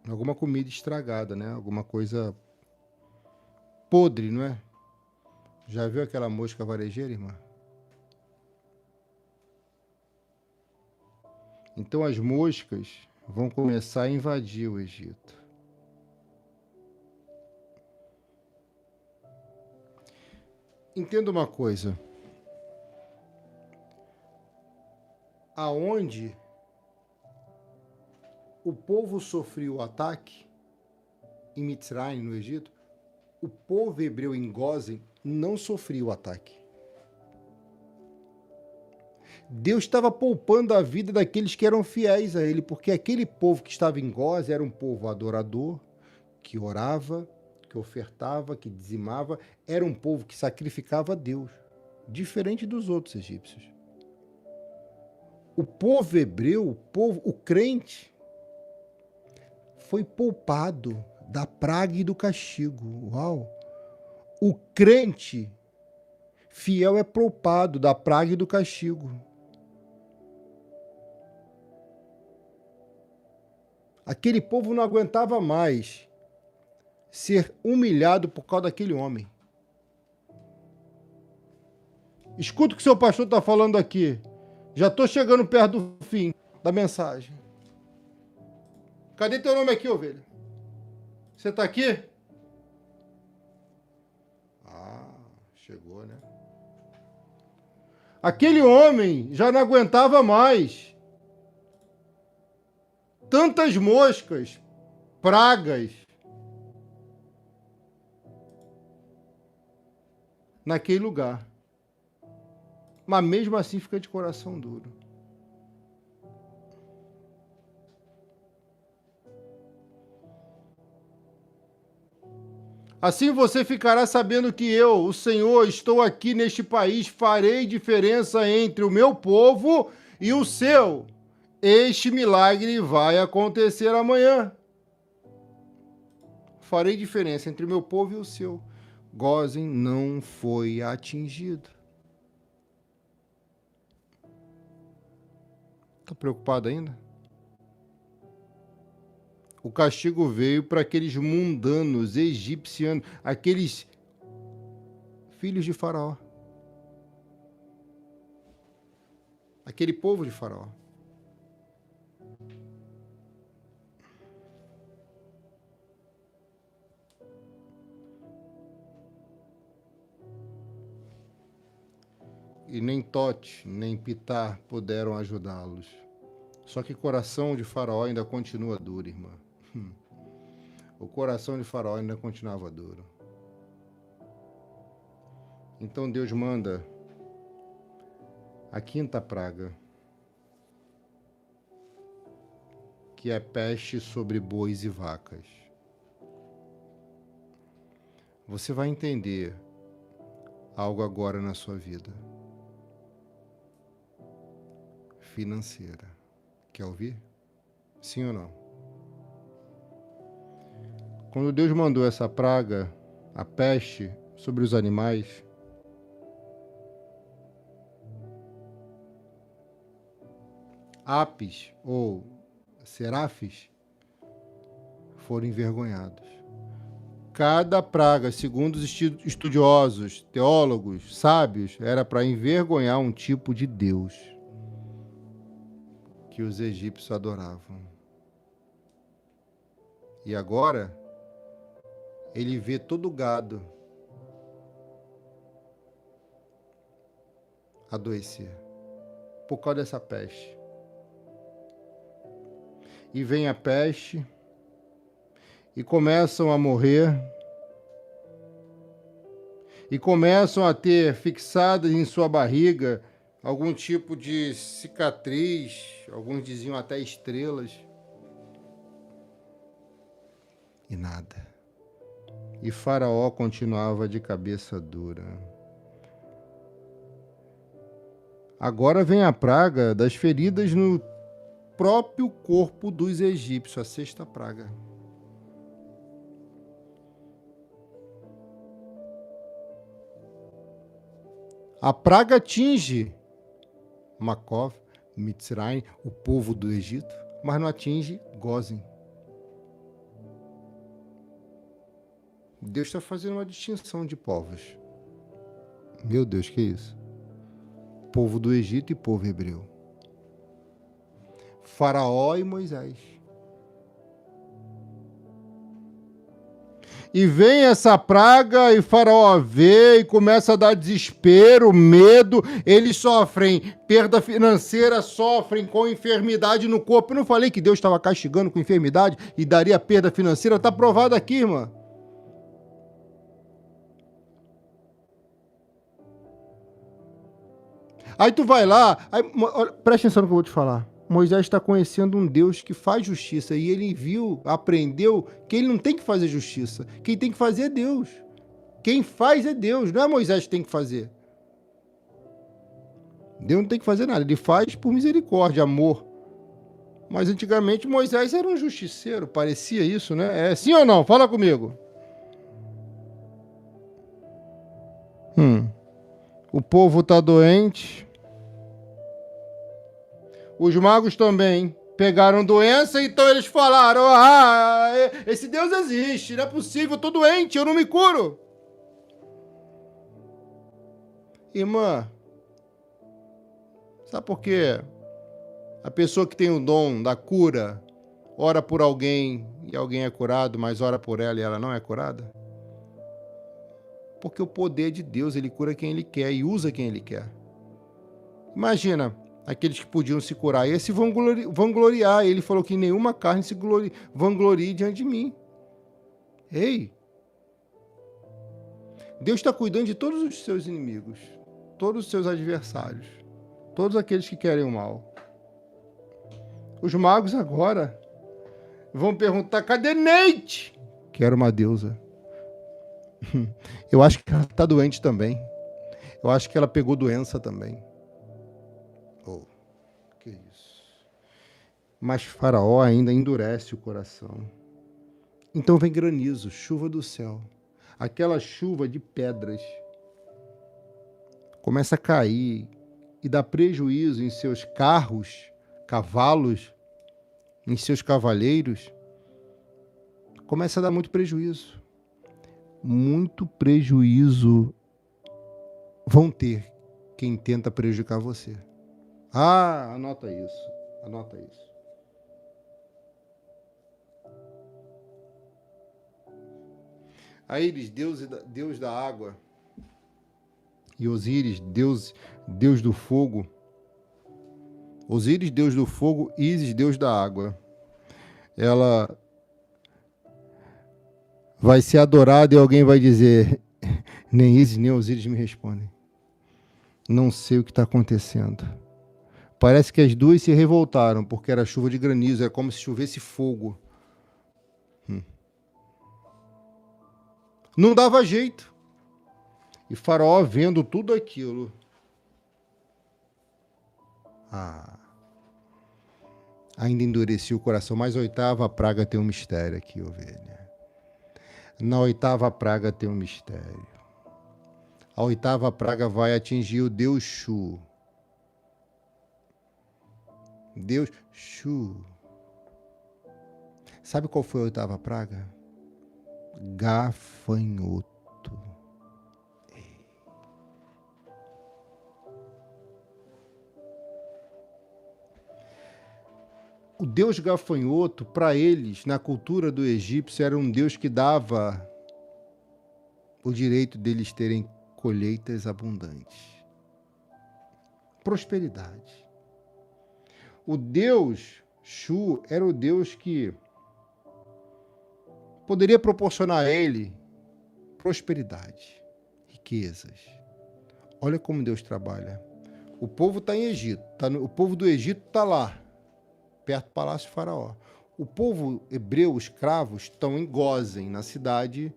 alguma comida estragada, né? Alguma coisa podre, não é? Já viu aquela mosca varejeira, irmã? Então as moscas vão começar a invadir o Egito. Entenda uma coisa. Aonde o povo sofreu o ataque, em Mitzrayim, no Egito, o povo hebreu em Gósen não sofreu o ataque. Deus estava poupando a vida daqueles que eram fiéis a ele, porque aquele povo que estava em Gósen era um povo adorador, que orava, que ofertava, que dizimava, era um povo que sacrificava a Deus, diferente dos outros egípcios. O povo hebreu, o crente, foi poupado da praga e do castigo. Uau! O crente fiel é poupado da praga e do castigo. Aquele povo não aguentava mais ser humilhado por causa daquele homem. Escuta o que o seu pastor está falando aqui. Já estou chegando perto do fim da mensagem. Cadê teu nome aqui, ovelha? Você está aqui? Ah, chegou, né? Aquele homem já não aguentava mais. Tantas moscas, pragas, naquele lugar. Mas mesmo assim fica de coração duro. Assim você ficará sabendo que eu, o Senhor, estou aqui neste país, farei diferença entre o meu povo e o seu. Este milagre vai acontecer amanhã. Farei diferença entre o meu povo e o seu. Gósen não foi atingido. Está preocupado ainda? O castigo veio para aqueles mundanos, egipcianos, aqueles filhos de Faraó. Aquele povo de Faraó. E nem Tote, nem Pitar puderam ajudá-los. Só que o coração de Faraó ainda continua duro, irmã. O coração de Faraó ainda continuava duro. Então Deus manda a quinta praga, que é peste sobre bois e vacas. Você vai entender algo agora na sua vida financeira. Quer ouvir? Sim ou não? Quando Deus mandou essa praga, a peste, sobre os animais, apis ou serafes foram envergonhados. Cada praga, segundo os estudiosos, teólogos, sábios, era para envergonhar um tipo de Deus que os egípcios adoravam. E agora, ele vê todo o gado adoecer por causa dessa peste. E vem a peste e começam a morrer e começam a ter fixadas em sua barriga algum tipo de cicatriz, alguns diziam até estrelas. E nada. E Faraó continuava de cabeça dura. Agora vem a praga das feridas no próprio corpo dos egípcios, a sexta praga. A praga atinge Makov, Mitzrayim, o povo do Egito, mas não atinge Gósen. Deus está fazendo uma distinção de povos. Meu Deus, que isso? Povo do Egito e povo hebreu. Faraó e Moisés. E vem essa praga e Faraó vê e começa a dar desespero, medo. Eles sofrem perda financeira, sofrem com enfermidade no corpo. Eu não falei que Deus estava castigando com enfermidade e daria perda financeira? Está provado aqui, irmã. Aí tu vai lá, aí, presta atenção no que eu vou te falar. Moisés está conhecendo um Deus que faz justiça e ele viu, aprendeu que ele não tem que fazer justiça. Quem tem que fazer é Deus. Quem faz é Deus, não é Moisés que tem que fazer. Deus não tem que fazer nada, ele faz por misericórdia, amor. Mas antigamente Moisés era um justiceiro, parecia isso, né? É sim ou não? Fala comigo. O povo está doente. Os magos também pegaram doença, então eles falaram: esse Deus existe, não é possível, eu estou doente, eu não me curo. Irmã, sabe por quê? A pessoa que tem o dom da cura ora por alguém e alguém é curado, mas ora por ela e ela não é curada? Porque o poder de Deus, ele cura quem ele quer e usa quem ele quer. Imagina, aqueles que podiam se curar, esse vangloriar. Ele falou que nenhuma carne se vanglorie diante de mim. Ei! Deus está cuidando de todos os seus inimigos, todos os seus adversários, todos aqueles que querem o mal. Os magos agora vão perguntar: cadê Neite? Que era uma deusa. Eu acho que ela está doente também. Eu acho que ela pegou doença também. Oh, que isso. Mas Faraó ainda endurece o coração. Então vem granizo, chuva do céu. Aquela chuva de pedras começa a cair e dá prejuízo em seus carros, cavalos, em seus cavaleiros. Começa a dar muito prejuízo. Muito prejuízo vão ter quem tenta prejudicar você. Ah, anota isso. Anota isso. A Íris, Deus da água, e Osíris, Deus do fogo. Osíris, Deus do fogo, Ísis, Deus da água. Ela vai ser adorada e alguém vai dizer: nem Ísis nem Osíris me respondem. Não sei o que está acontecendo. Parece que as duas se revoltaram, porque era chuva de granizo, era como se chovesse fogo. Não dava jeito. E Faraó vendo tudo aquilo. Ainda endurecia o coração, mas a oitava praga tem um mistério aqui, ovelha. Na oitava praga tem um mistério. A oitava praga vai atingir o Deus Shu. Deus Shu. Sabe qual foi a oitava praga? Gafanhoto. O Deus gafanhoto, para eles, na cultura do egípcio, era um Deus que dava o direito deles terem colheitas abundantes. Prosperidade. O Deus Shu era o Deus que poderia proporcionar a ele prosperidade, riquezas. Olha como Deus trabalha. O povo está em Egito. O povo do Egito está lá, perto do Palácio de Faraó. O povo hebreu, os escravos, estão em Gósen, na cidade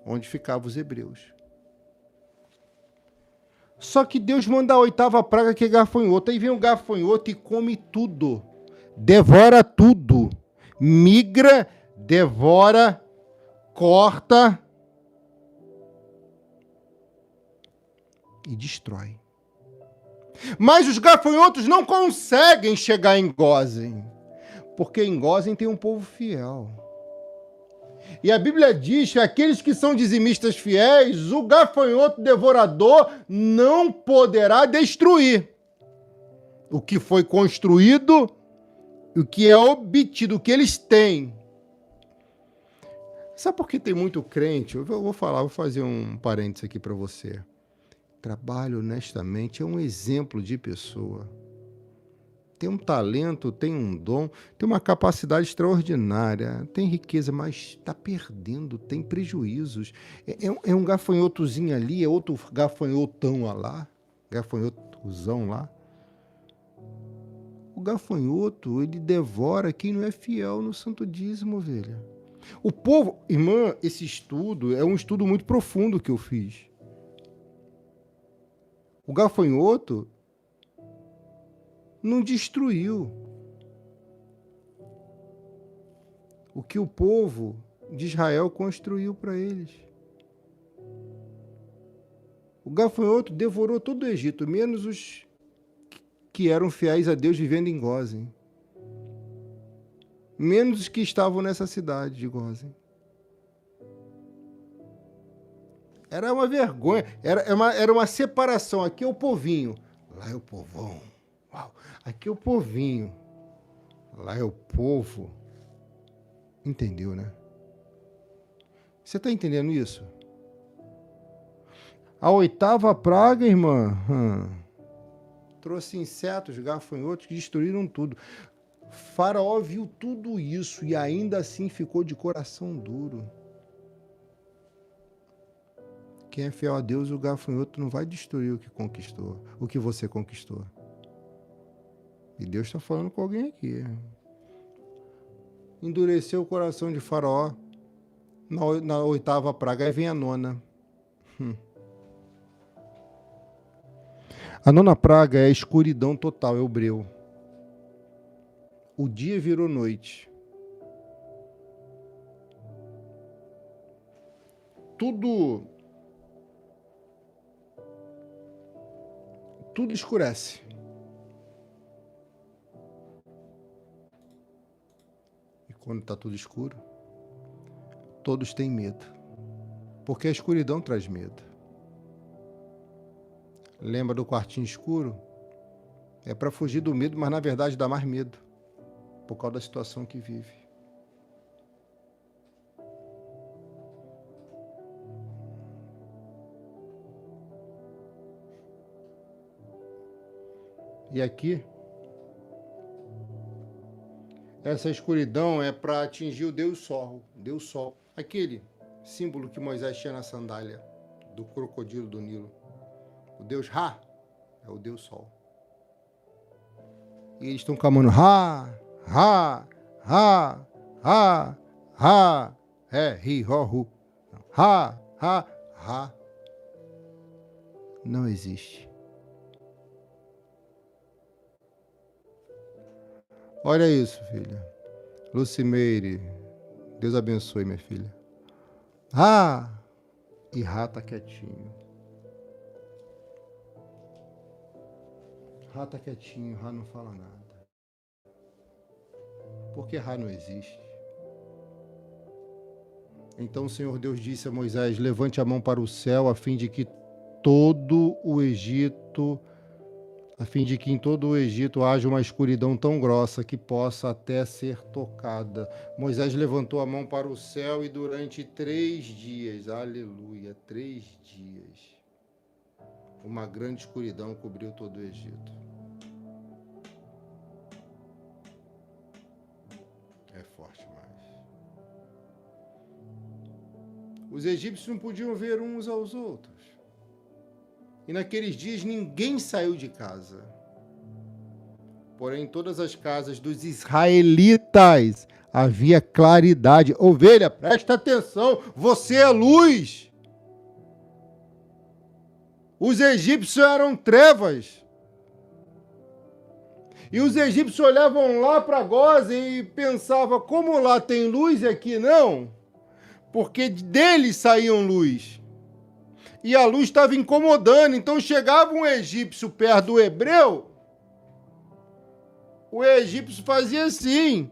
onde ficavam os hebreus. Só que Deus manda a oitava praga, que é gafanhoto. Aí vem o gafanhoto e come tudo. Devora tudo. Migra, devora, corta e destrói. Mas os gafanhotos não conseguem chegar em Gósen, porque em Gósen tem um povo fiel. E a Bíblia diz que aqueles que são dizimistas fiéis, o gafanhoto devorador não poderá destruir. O que foi construído, o que é obtido, o que eles têm. Sabe por que tem muito crente? Eu vou fazer um parênteses aqui para você. Trabalha honestamente, é um exemplo de pessoa. Tem um talento, tem um dom, tem uma capacidade extraordinária, tem riqueza, mas está perdendo, tem prejuízos. É um gafanhotozinho ali, é outro gafanhotão lá, gafanhotozão lá. O gafanhoto, ele devora quem não é fiel no santo dízimo, ovelha. O povo, irmã, esse estudo é um estudo muito profundo que eu fiz. O gafanhoto não destruiu o que o povo de Israel construiu para eles. O gafanhoto devorou todo o Egito, menos os que eram fiéis a Deus vivendo em Gósen. Menos os que estavam nessa cidade de Gósen. Era uma vergonha, era uma separação. Aqui é o povinho, lá é o povão. Uau. Aqui é o povinho, lá é o povo. Entendeu, né? Você está entendendo isso? A oitava praga, irmã, trouxe insetos, gafanhotos que destruíram tudo. Faraó viu tudo isso e ainda assim ficou de coração duro. Quem é fiel a Deus, o gafanhoto não vai destruir o que conquistou, o que você conquistou. E Deus está falando com alguém aqui. Endureceu o coração de Faraó. Na oitava praga, aí vem a nona. A nona praga é a escuridão total, é o breu. O dia virou noite. Tudo escurece. E quando está tudo escuro, todos têm medo. Porque a escuridão traz medo. Lembra do quartinho escuro? É para fugir do medo, mas na verdade dá mais medo. Por causa da situação que vive. E aqui, essa escuridão é para atingir o Deus Sol. Deus Sol. Aquele símbolo que Moisés tinha na sandália do crocodilo do Nilo. O Deus Ra é o Deus Sol. E eles estão clamando Ra, Ra, Ra, Ra, Ra, Ri, Ro, Ru. Ra, Ra, Ra. Não existe. Olha isso, filha. Lucimeire, Deus abençoe, minha filha. Ra, e Ra tá quietinho. Ra tá quietinho, Ra não fala nada. Porque Ra não existe. Então o Senhor Deus disse a Moisés: levante a mão para o céu, a fim de que em todo o Egito haja uma escuridão tão grossa que possa até ser tocada. Moisés levantou a mão para o céu e durante 3 dias, aleluia, 3 dias, uma grande escuridão cobriu todo o Egito. É forte mais. Os egípcios não podiam ver uns aos outros. E naqueles dias ninguém saiu de casa. Porém, em todas as casas dos israelitas havia claridade. Ovelha, presta atenção, você é luz. Os egípcios eram trevas. E os egípcios olhavam lá para Gósen e pensavam, como lá tem luz e aqui não? Porque deles saíam luz. E a luz estava incomodando. Então chegava um egípcio perto do hebreu, o egípcio fazia assim,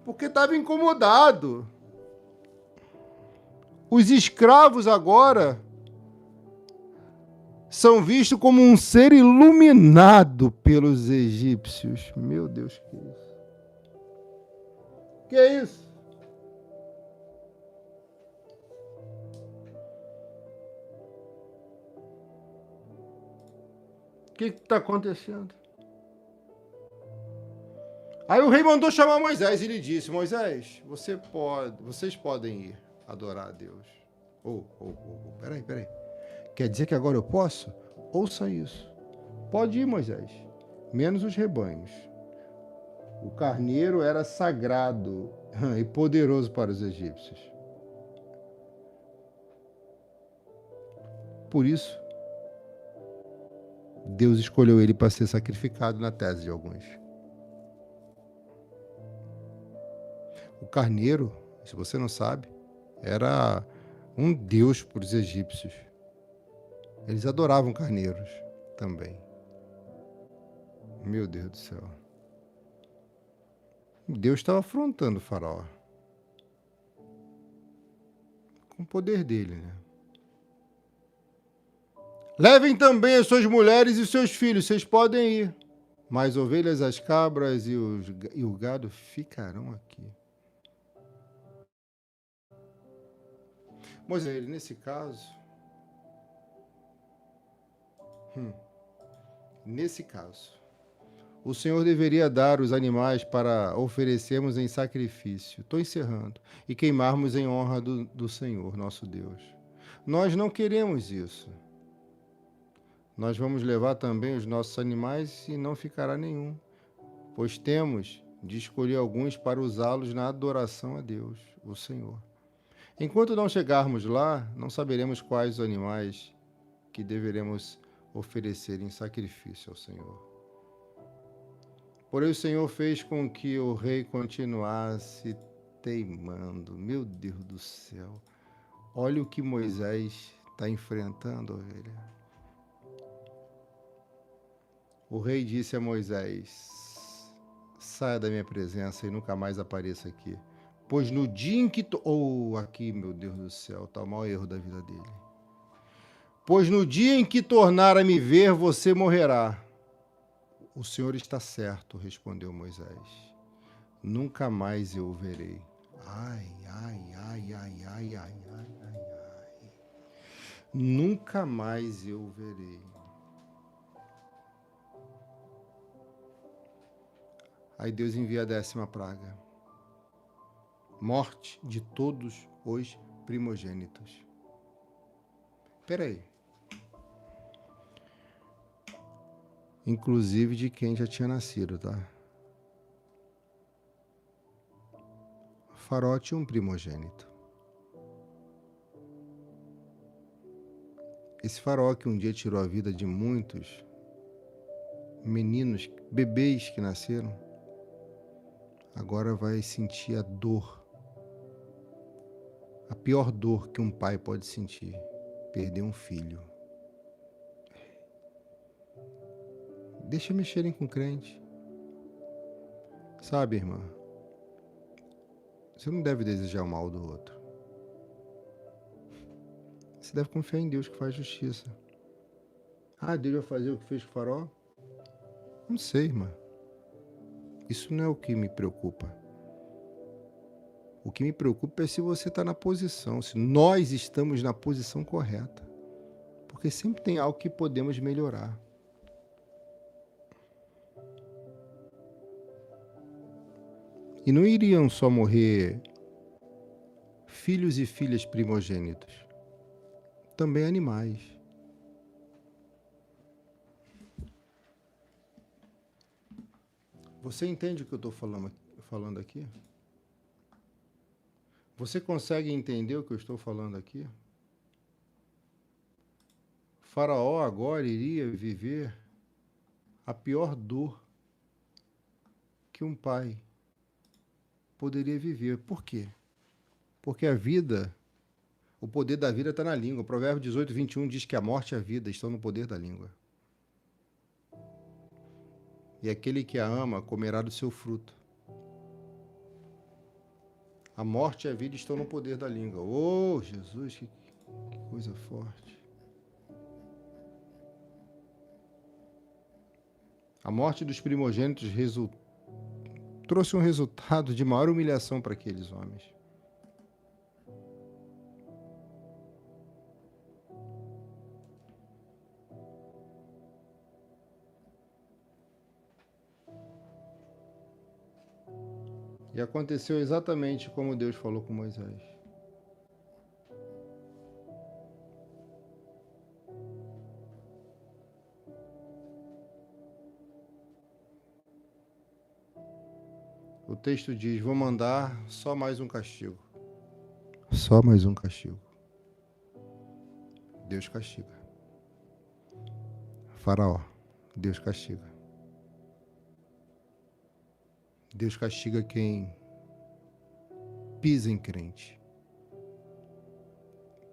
porque estava incomodado. Os escravos agora são vistos como um ser iluminado pelos egípcios. Meu Deus, que isso? Que é isso? O que está acontecendo? Aí o rei mandou chamar Moisés e lhe disse: Moisés, vocês podem ir adorar a Deus. Peraí. Quer dizer que agora eu posso? Ouça isso. Pode ir, Moisés, menos os rebanhos. O carneiro era sagrado e poderoso para os egípcios. Por isso, Deus escolheu ele para ser sacrificado na tese de alguns. O carneiro, se você não sabe, era um deus para os egípcios. Eles adoravam carneiros também. Meu Deus do céu. Deus estava afrontando o faraó. Com o poder dele, né? Levem também as suas mulheres e os seus filhos, vocês podem ir. Mas ovelhas, as cabras e o gado ficarão aqui. Moisés, nesse caso, o Senhor deveria dar os animais para oferecermos em sacrifício. Estou encerrando. E queimarmos em honra do Senhor, nosso Deus. Nós não queremos isso. Nós vamos levar também os nossos animais e não ficará nenhum, pois temos de escolher alguns para usá-los na adoração a Deus, o Senhor. Enquanto não chegarmos lá, não saberemos quais os animais que deveremos oferecer em sacrifício ao Senhor. Porém, o Senhor fez com que o rei continuasse teimando. Meu Deus do céu. Olha o que Moisés está enfrentando, ovelha. O rei disse a Moisés: saia da minha presença e nunca mais apareça aqui. Pois no dia em que... aqui, meu Deus do céu, está o maior erro da vida dele. Pois no dia em que tornar a me ver, você morrerá. O Senhor está certo, respondeu Moisés. Nunca mais eu o verei. Ai, ai, ai, ai, ai, ai, ai, ai, ai. Nunca mais eu o verei. Aí Deus envia a 10ª praga. Morte de todos os primogênitos. Espera aí. Inclusive de quem já tinha nascido, tá? Faraó tinha um primogênito. Esse faraó que um dia tirou a vida de muitos meninos, bebês que nasceram, agora vai sentir a dor. A pior dor que um pai pode sentir, perder um filho. Deixa mexerem com crente. Sabe, irmã? Você não deve desejar o mal do outro. Você deve confiar em Deus que faz justiça. Ah, Deus vai fazer o que fez com o faraó? Não sei, irmã. Isso não é o que me preocupa. O que me preocupa é se você está na posição, se nós estamos na posição correta. Porque sempre tem algo que podemos melhorar. E não iriam só morrer filhos e filhas primogênitos, também animais. Você entende o que eu estou falando aqui? Você consegue entender o que eu estou falando aqui? Faraó agora iria viver a pior dor que um pai poderia viver. Por quê? Porque a vida, o poder da vida está na língua. O Provérbio 18, 21 diz que a morte e a vida estão no poder da língua. E aquele que a ama comerá do seu fruto. A morte e a vida estão no poder da língua. Oh, Jesus, que coisa forte. A morte dos primogênitos trouxe um resultado de maior humilhação para aqueles homens. E aconteceu exatamente como Deus falou com Moisés. O texto diz: vou mandar só mais um castigo. Só mais um castigo. Deus castiga. Faraó, Deus castiga. Deus castiga quem pisa em crente.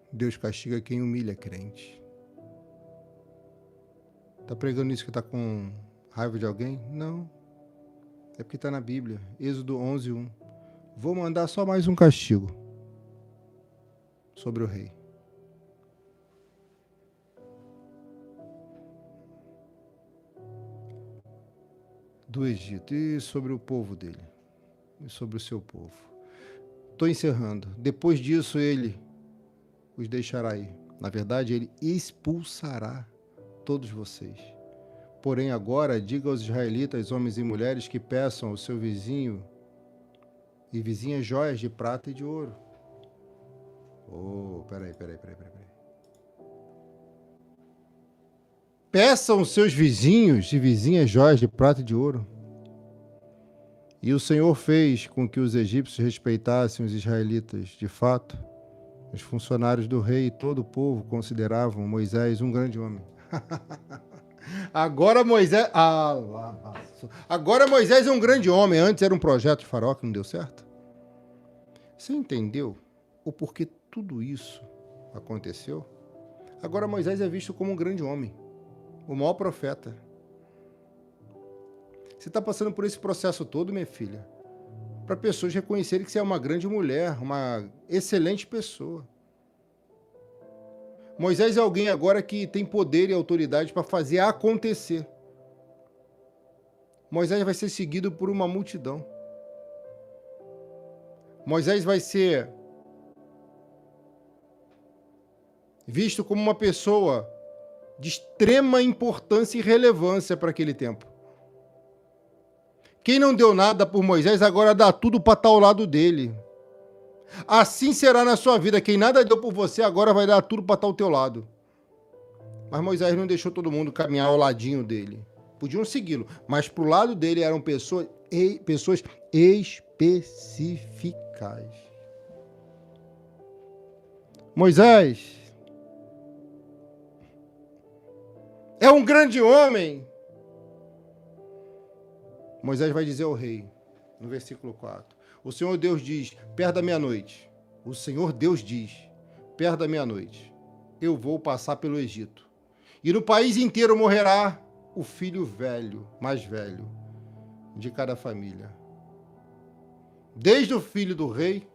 Deus castiga quem humilha crente. Tá pregando isso que tá com raiva de alguém? Não. É porque tá na Bíblia. Êxodo 11, 1. Vou mandar só mais um castigo sobre o rei. Do Egito e sobre o povo dele, e sobre o seu povo. Estou encerrando. Depois disso ele os deixará ir. Na verdade, ele expulsará todos vocês. Porém agora diga aos israelitas, homens e mulheres, que peçam ao seu vizinho e vizinha joias de prata e de ouro. Oh, peraí. Peçam aos seus vizinhos e vizinhas joias de prata e de ouro. E o Senhor fez com que os egípcios respeitassem os israelitas, de fato. Os funcionários do rei e todo o povo consideravam Moisés um grande homem. Agora Moisés... Agora Moisés é um grande homem. Antes era um projeto de Faraó que não deu certo. Você entendeu o porquê tudo isso aconteceu? Agora Moisés é visto como um grande homem, o maior profeta. Você está passando por esse processo todo, minha filha, para pessoas reconhecerem que você é uma grande mulher, uma excelente pessoa. Moisés é alguém agora que tem poder e autoridade para fazer acontecer. Moisés vai ser seguido por uma multidão. Moisés vai ser visto como uma pessoa de extrema importância e relevância para aquele tempo. Quem não deu nada por Moisés, agora dá tudo para estar ao lado dele. Assim será na sua vida. Quem nada deu por você, agora vai dar tudo para estar ao teu lado. Mas Moisés não deixou todo mundo caminhar ao ladinho dele. Podiam segui-lo, mas pro lado dele eram pessoas específicas. Moisés é um grande homem. Moisés vai dizer ao rei, no versículo 4, o Senhor Deus diz, perto da meia-noite, o Senhor Deus diz, perto da meia-noite, eu vou passar pelo Egito, e no país inteiro morrerá o filho velho, mais velho, de cada família. Desde o filho do rei,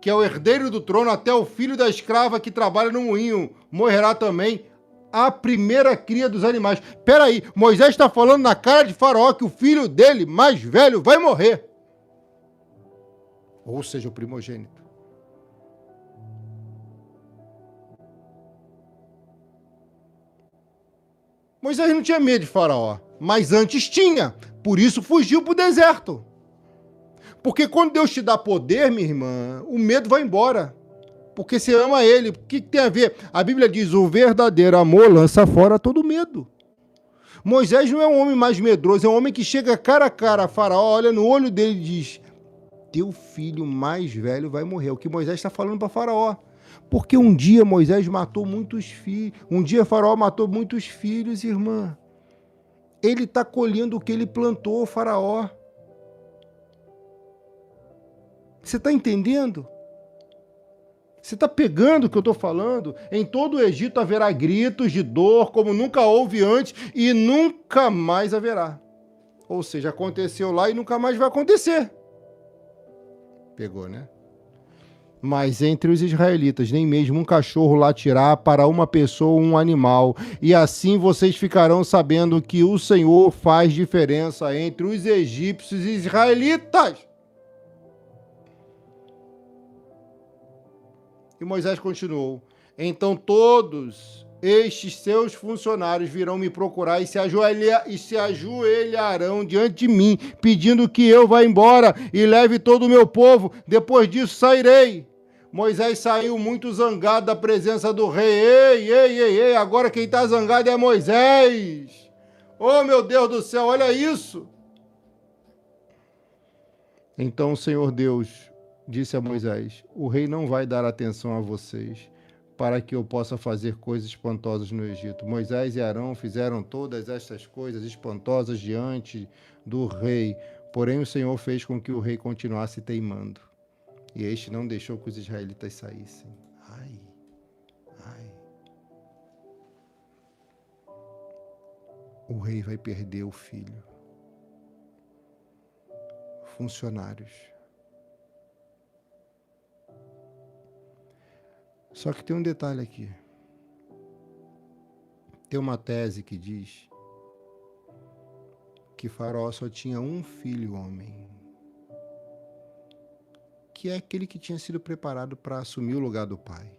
que é o herdeiro do trono, até o filho da escrava que trabalha no moinho, morrerá também a primeira cria dos animais. Peraí, Moisés está falando na cara de Faraó que o filho dele, mais velho, vai morrer. Ou seja, o primogênito. Moisés não tinha medo de Faraó, mas antes tinha. Por isso fugiu para o deserto. Porque quando Deus te dá poder, minha irmã, o medo vai embora. Porque você ama ele. O que tem a ver? A Bíblia diz, o verdadeiro amor lança fora todo medo. Moisés não é um homem mais medroso, é um homem que chega cara a cara a Faraó, olha no olho dele e diz, teu filho mais velho vai morrer. O que Moisés está falando para Faraó. Porque um dia Moisés matou muitos filhos, um dia Faraó matou muitos filhos, irmã. Ele está colhendo o que ele plantou, Faraó. Você está entendendo? Você está pegando o que eu estou falando? Em todo o Egito haverá gritos de dor, como nunca houve antes, e nunca mais haverá. Ou seja, aconteceu lá e nunca mais vai acontecer. Pegou, né? Mas entre os israelitas, nem mesmo um cachorro latirá para uma pessoa ou um animal. E assim vocês ficarão sabendo que o Senhor faz diferença entre os egípcios e israelitas. E Moisés continuou, então todos estes seus funcionários virão me procurar e se ajoelharão diante de mim, pedindo que eu vá embora e leve todo o meu povo. Depois disso sairei. Moisés saiu muito zangado da presença do rei. Ei, agora quem está zangado é Moisés. Oh, meu Deus do céu, olha isso. Então o Senhor Deus disse a Moisés, o rei não vai dar atenção a vocês para que eu possa fazer coisas espantosas no Egito. Moisés e Arão fizeram todas estas coisas espantosas diante do rei, porém o Senhor fez com que o rei continuasse teimando. E este não deixou que os israelitas saíssem. Ai. O rei vai perder o filho. Funcionários. Só que tem um detalhe aqui. Tem uma tese que diz que Faraó só tinha um filho homem, que é aquele que tinha sido preparado para assumir o lugar do pai.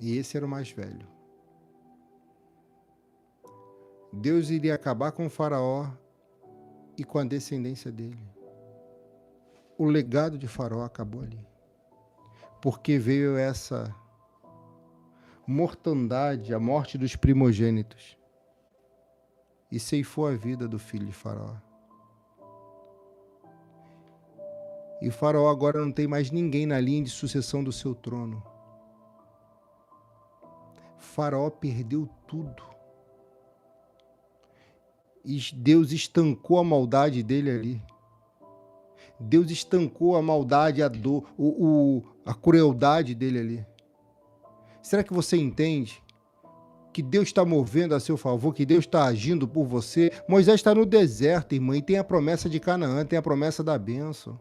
E esse era o mais velho. Deus iria acabar com Faraó e com a descendência dele. O legado de Faraó acabou ali. Porque veio essa mortandade, a morte dos primogênitos, e ceifou a vida do filho de Faraó. E Faraó agora não tem mais ninguém na linha de sucessão do seu trono. Faraó perdeu tudo. E Deus estancou a maldade dele ali. Deus estancou a maldade, a dor, a crueldade dele ali. Será que você entende que Deus está movendo a seu favor, que Deus está agindo por você? Moisés está no deserto, irmã, e tem a promessa de Canaã, tem a promessa da bênção.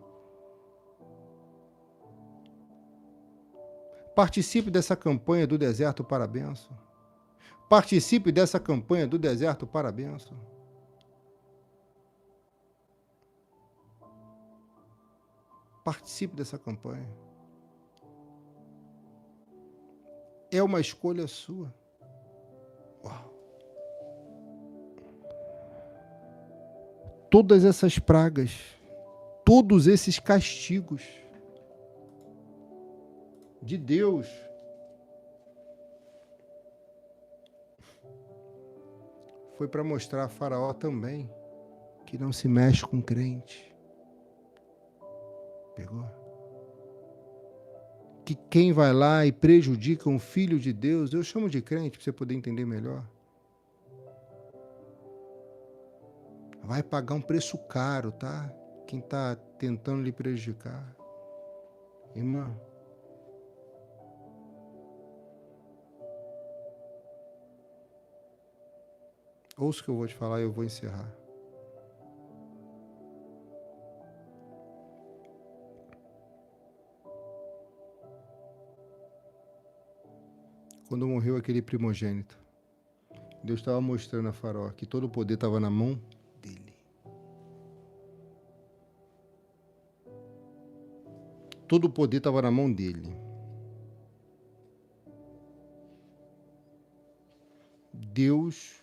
Participe dessa campanha do deserto para a bênção. Participe dessa campanha do deserto para a bênção. Participe dessa campanha. É uma escolha sua. Uau. Todas essas pragas, todos esses castigos de Deus foi para mostrar a Faraó também que não se mexe com crente. Pegou? Que quem vai lá e prejudica um filho de Deus, eu chamo de crente para você poder entender melhor, vai pagar um preço caro, tá? Quem está tentando lhe prejudicar. Irmã, ouça o que eu vou te falar e eu vou encerrar. Quando morreu aquele primogênito, Deus estava mostrando a Faraó que todo o poder estava na mão dele. Todo o poder estava na mão dele. Deus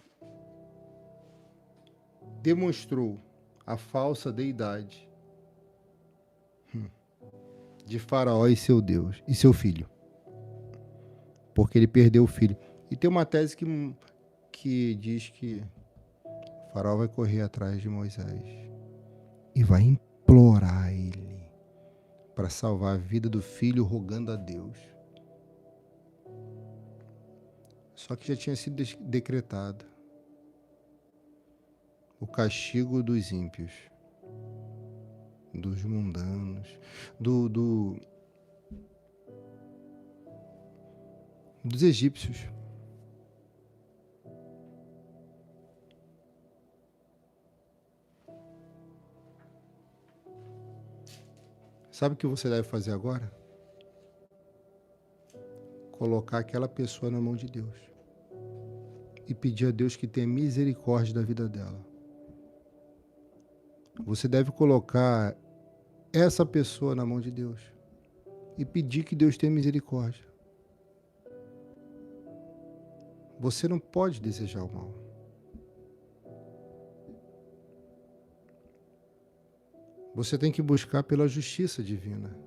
demonstrou a falsa deidade de Faraó e seu Deus, e seu filho. Porque ele perdeu o filho. E tem uma tese que diz que o Faraó vai correr atrás de Moisés e vai implorar ele para salvar a vida do filho, rogando a Deus. Só que já tinha sido decretado o castigo dos ímpios, dos mundanos, dos egípcios. Sabe o que você deve fazer agora? Colocar aquela pessoa na mão de Deus e pedir a Deus que tenha misericórdia da vida dela. Você deve colocar essa pessoa na mão de Deus e pedir que Deus tenha misericórdia. Você não pode desejar o mal. Você tem que buscar pela justiça divina.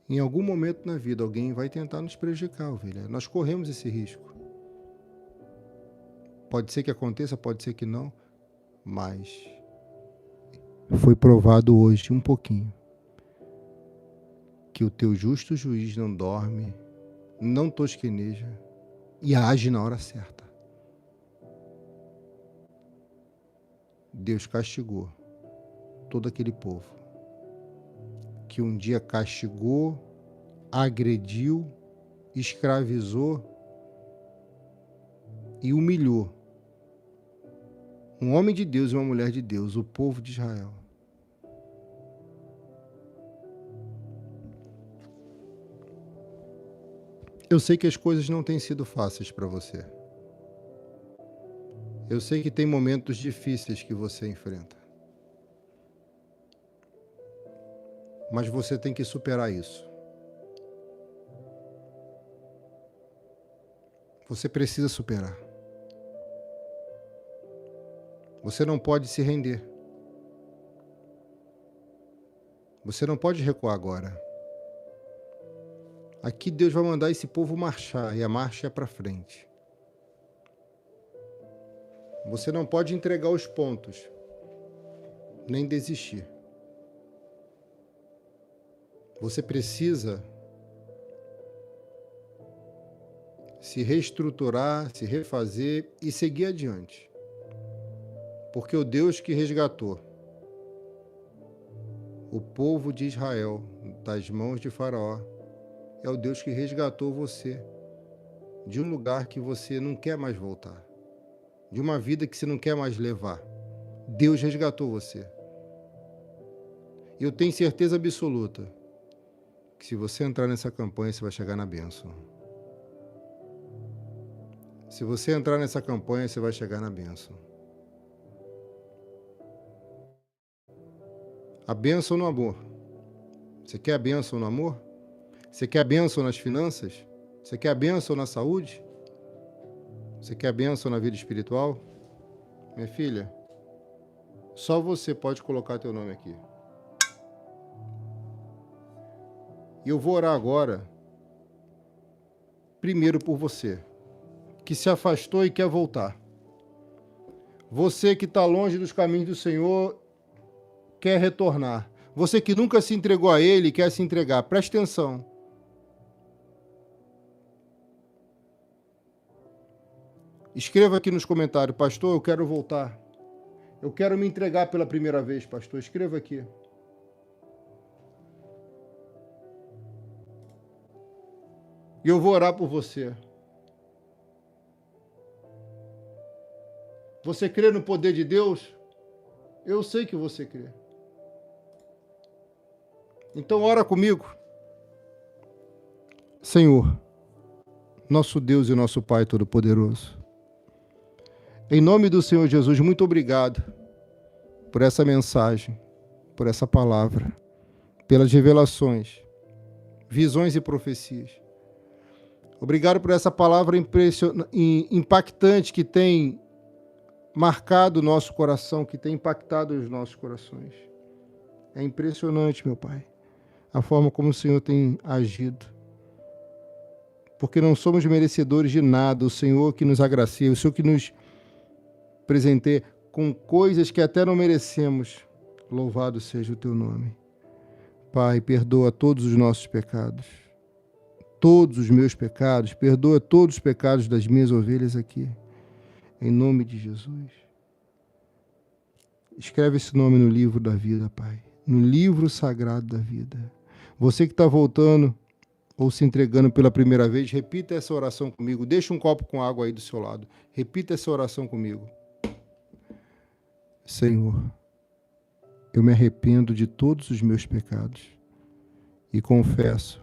Em algum momento na vida, alguém vai tentar nos prejudicar, ovelha. Nós corremos esse risco. Pode ser que aconteça, pode ser que não, mas foi provado hoje um pouquinho que o teu justo juiz não dorme, não tosqueneja e age na hora certa. Deus castigou todo aquele povo que um dia castigou, agrediu, escravizou e humilhou um homem de Deus e uma mulher de Deus, o povo de Israel. Eu sei que as coisas não têm sido fáceis para você. Eu sei que tem momentos difíceis que você enfrenta. Mas você tem que superar isso. Você precisa superar. Você não pode se render. Você não pode recuar agora. Aqui Deus vai mandar esse povo marchar, e a marcha é para frente. Você não pode entregar os pontos. nem desistir. Você precisa se reestruturar, se refazer e seguir adiante. Porque o Deus que resgatou o povo de Israel das mãos de Faraó é o Deus que resgatou você de um lugar que você não quer mais voltar, de uma vida que você não quer mais levar. Deus resgatou você. E eu tenho certeza absoluta que se você entrar nessa campanha, você vai chegar na bênção. Se você entrar nessa campanha, você vai chegar na bênção. A bênção no amor. Você quer a bênção no amor? Você quer a bênção nas finanças? Você quer a bênção na saúde? Você quer a bênção na vida espiritual? Minha filha, só você pode colocar teu nome aqui. E eu vou orar agora, primeiro por você, que se afastou e quer voltar. Você que está longe dos caminhos do Senhor, quer retornar. Você que nunca se entregou a Ele, quer se entregar. Preste atenção. Escreva aqui nos comentários, pastor, eu quero voltar. Eu quero me entregar pela primeira vez, pastor. Escreva aqui. E eu vou orar por você. Você crê no poder de Deus? Eu sei que você crê. Então ora comigo. Senhor, nosso Deus e nosso Pai Todo-Poderoso, em nome do Senhor Jesus, muito obrigado por essa mensagem, por essa palavra, pelas revelações, visões e profecias. Obrigado por essa palavra impactante que tem marcado o nosso coração, que tem impactado os nossos corações. É impressionante, meu Pai, a forma como o Senhor tem agido. Porque não somos merecedores de nada, o Senhor que nos agracia, o Senhor que nos presenteia com coisas que até não merecemos. Louvado seja o teu nome. Pai, perdoa todos os nossos pecados, todos os meus pecados, perdoa todos os pecados das minhas ovelhas aqui. Em nome de Jesus. Escreve esse nome no livro da vida, Pai. No livro sagrado da vida. Você que está voltando ou se entregando pela primeira vez, repita essa oração comigo. Deixa um copo com água aí do seu lado. Repita essa oração comigo. Senhor, eu me arrependo de todos os meus pecados e confesso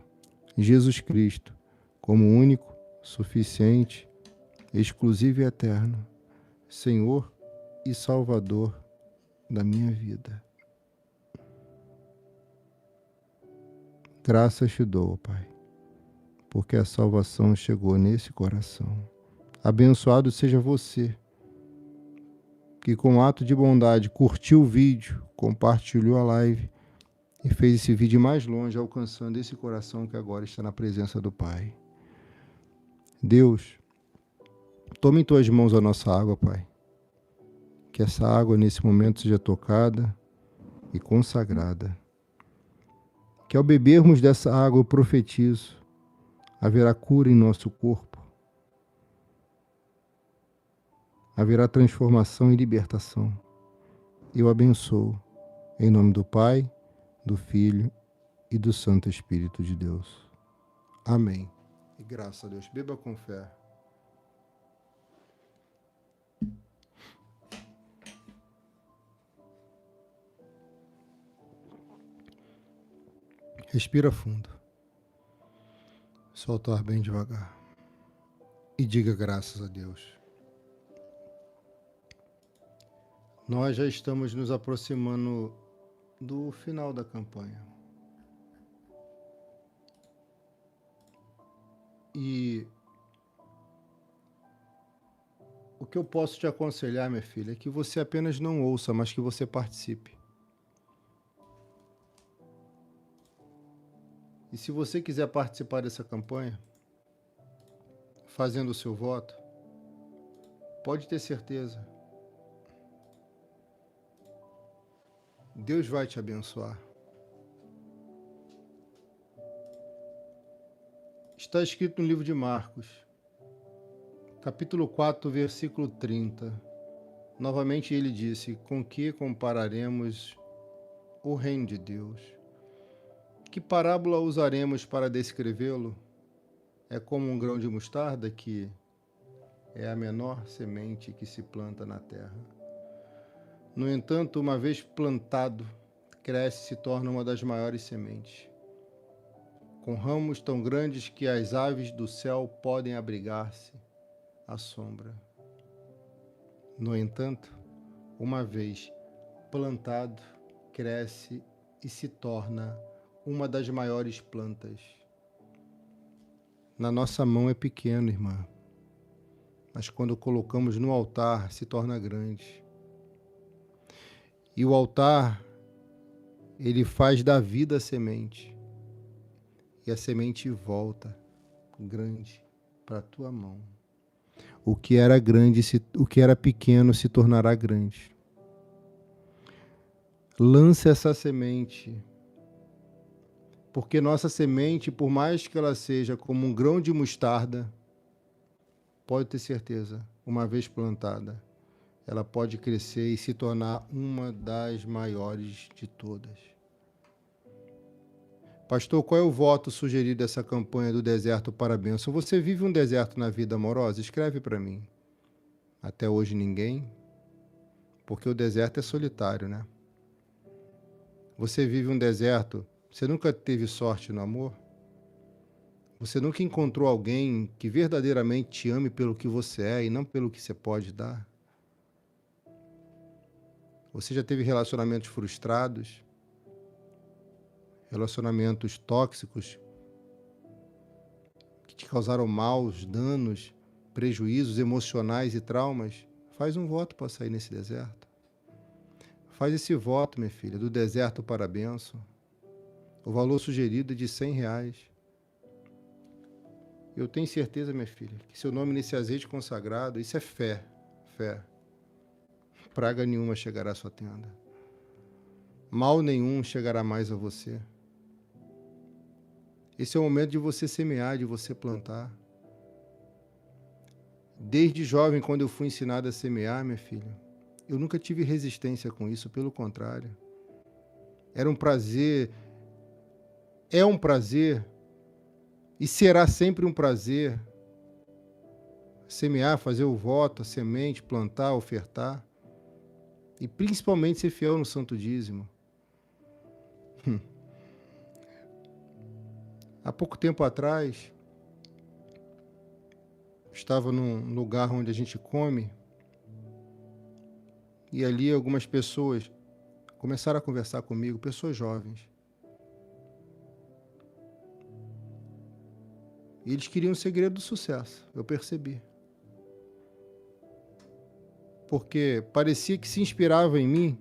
Jesus Cristo como único, suficiente, exclusivo e eterno, Senhor e Salvador da minha vida. Graças te dou, Pai, porque a salvação chegou nesse coração. Abençoado seja você, que com ato de bondade curtiu o vídeo, compartilhou a live e fez esse vídeo mais longe, alcançando esse coração que agora está na presença do Pai. Deus, tome em tuas mãos a nossa água, Pai. Que essa água nesse momento seja tocada e consagrada. Que ao bebermos dessa água eu profetizo, haverá cura em nosso corpo. Haverá transformação e libertação. Eu abençoo, em nome do Pai, do Filho e do Santo Espírito de Deus. Amém. E graças a Deus. Beba com fé. Respira fundo. Solta o ar bem devagar. E diga graças a Deus. Nós já estamos nos aproximando do final da campanha. E o que eu posso te aconselhar, minha filha, é que você apenas não ouça, mas que você participe. E se você quiser participar dessa campanha, fazendo o seu voto, pode ter certeza Deus vai te abençoar. Está escrito no livro de Marcos, capítulo 4, versículo 30. Novamente ele disse: com que compararemos o reino de Deus? Que parábola usaremos para descrevê-lo? É como um grão de mostarda, que é a menor semente que se planta na terra. No entanto, uma vez plantado, cresce e se torna uma das maiores sementes, com ramos tão grandes que as aves do céu podem abrigar-se à sombra. No entanto, uma vez plantado, cresce e se torna uma das maiores plantas. Na nossa mão é pequeno, irmã, mas quando colocamos no altar, se torna grande. E o altar, ele faz da vida a semente. E a semente volta grande para a tua mão. O que era grande, o que era pequeno se tornará grande. Lance essa semente, porque nossa semente, por mais que ela seja como um grão de mostarda, pode ter certeza, uma vez plantada, ela pode crescer e se tornar uma das maiores de todas. Pastor, qual é o voto sugerido dessa campanha do deserto para a bênção? Você vive um deserto na vida amorosa? Escreve para mim. Até hoje ninguém? Porque o deserto é solitário, né? Você vive um deserto? Você nunca teve sorte no amor? Você nunca encontrou alguém que verdadeiramente te ame pelo que você é e não pelo que você pode dar? Você já teve relacionamentos frustrados? Relacionamentos tóxicos que te causaram maus, danos, prejuízos emocionais e traumas? Faz um voto para sair nesse deserto. Faz esse voto, minha filha, do deserto para a bênção. O valor sugerido é de R$100. Eu tenho certeza, minha filha, que seu nome nesse azeite consagrado, isso é fé, fé. Praga nenhuma chegará à sua tenda. Mal nenhum chegará mais a você. Esse é o momento de você semear, de você plantar. Desde jovem, quando eu fui ensinado a semear, minha filha, eu nunca tive resistência com isso, pelo contrário. Era um prazer, é um prazer e será sempre um prazer semear, fazer o voto, a semente, plantar, ofertar e principalmente ser fiel no santo dízimo. Há pouco tempo atrás, estava num lugar onde a gente come e ali algumas pessoas começaram a conversar comigo, pessoas jovens. E eles queriam o segredo do sucesso, eu percebi. Porque parecia que se inspirava em mim,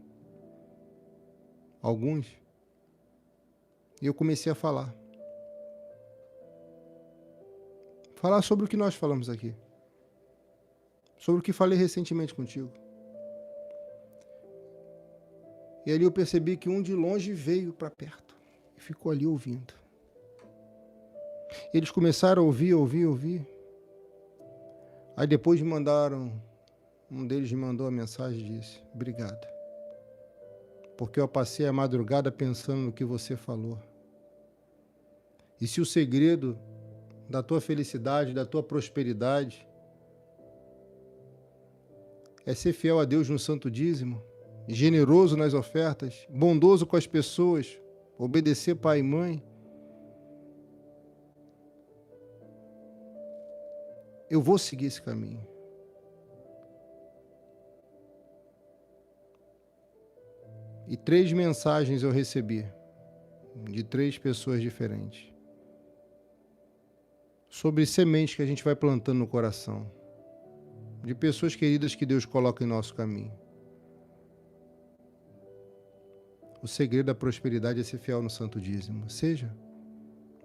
alguns, e eu comecei a falar. Falar sobre o que nós falamos aqui. Sobre o que falei recentemente contigo. E ali eu percebi que um de longe veio para perto e ficou ali ouvindo. Eles começaram a ouvir. Aí depois me mandaram, um deles me mandou a mensagem e disse: obrigado. Porque eu passei a madrugada pensando no que você falou. E se o segredo da tua felicidade, da tua prosperidade é ser fiel a Deus no santo dízimo, generoso nas ofertas, bondoso com as pessoas, obedecer pai e mãe, eu vou seguir esse caminho. E 3 mensagens eu recebi, de 3 pessoas diferentes, sobre sementes que a gente vai plantando no coração, de pessoas queridas que Deus coloca em nosso caminho. O segredo da prosperidade é ser fiel no santo dízimo. Seja,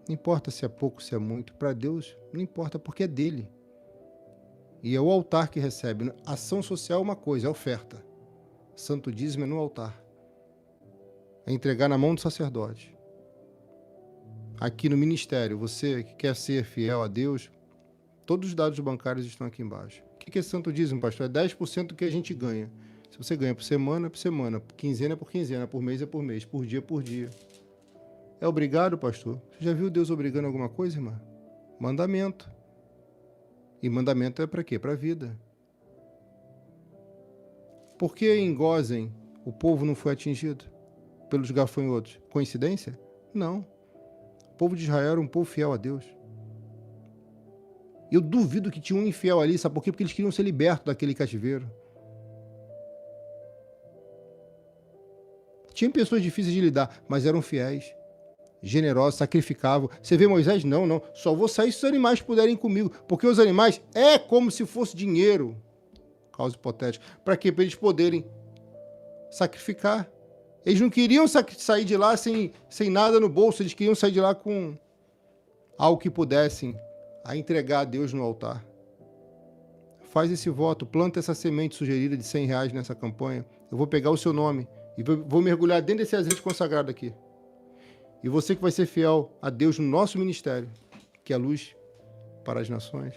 não importa se é pouco, se é muito, para Deus não importa, porque é dele. E é o altar que recebe. Ação social é uma coisa, é oferta. Santo dízimo é no altar. é entregar na mão do sacerdote. Aqui no ministério, você que quer ser fiel a Deus, todos os dados bancários estão aqui embaixo. O que é santo dízimo, pastor? É 10% do que a gente ganha. Se você ganha por semana, é por semana. Por quinzena é por quinzena. Por mês é por mês. Por dia é por dia. É obrigado, pastor? Você já viu Deus obrigando alguma coisa, irmã? Mandamento. E mandamento é para quê? Para a vida. Por que em Gósen o povo não foi atingido pelos gafanhotos? Coincidência? Não. O povo de Israel era um povo fiel a Deus. Eu duvido que tinha um infiel ali, sabe por quê? Porque eles queriam ser libertos daquele cativeiro. Tinha pessoas difíceis de lidar, mas eram fiéis, generosos, sacrificavam. Você vê Moisés? Não. Só vou sair se os animais puderem ir comigo. Porque os animais é como se fosse dinheiro. Causa hipotética. Para quê? Para eles poderem sacrificar. Eles não queriam sair de lá sem nada no bolso. Eles queriam sair de lá com algo que pudessem a entregar a Deus no altar. Faz esse voto, planta essa semente sugerida de R$100 nessa campanha. Eu vou pegar o seu nome e vou mergulhar dentro desse azeite consagrado aqui. E você que vai ser fiel a Deus no nosso ministério, que é a luz para as nações,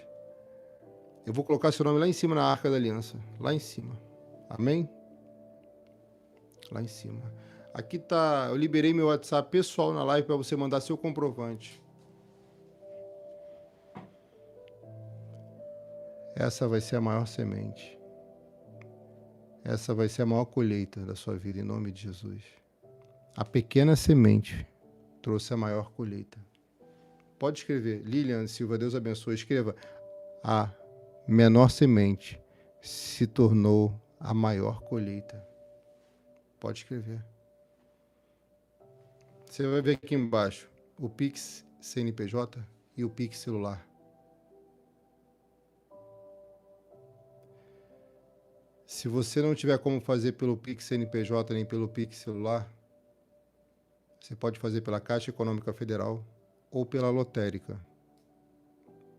eu vou colocar seu nome lá em cima na Arca da Aliança. Lá em cima. Amém? Lá em cima. Aqui tá, eu liberei meu WhatsApp pessoal na live para você mandar seu comprovante. Essa vai ser a maior semente. Essa vai ser a maior colheita da sua vida, em nome de Jesus. A pequena semente trouxe a maior colheita. Pode escrever, Lilian Silva, Deus abençoe. Escreva, a menor semente se tornou a maior colheita. Pode escrever. Você vai ver aqui embaixo o Pix CNPJ e o Pix celular. Se você não tiver como fazer pelo Pix CNPJ nem pelo Pix celular, você pode fazer pela Caixa Econômica Federal ou pela lotérica,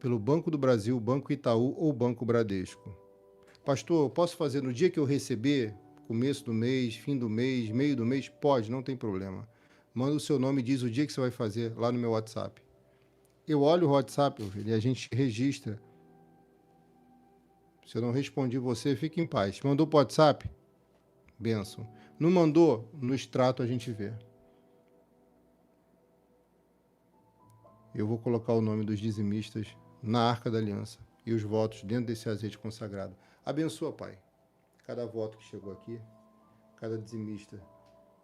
pelo Banco do Brasil, Banco Itaú ou Banco Bradesco. Pastor, eu posso fazer no dia que eu receber, começo do mês, fim do mês, meio do mês? Pode, não tem problema. Manda o seu nome e diz o dia que você vai fazer lá no meu WhatsApp. Eu olho o WhatsApp, e a gente registra. Se eu não respondi você, fique em paz. Mandou para o WhatsApp? Bênção. Não mandou? No extrato a gente vê. Eu vou colocar o nome dos dizimistas na Arca da Aliança e os votos dentro desse azeite consagrado. Abençoa, Pai, cada voto que chegou aqui, cada dizimista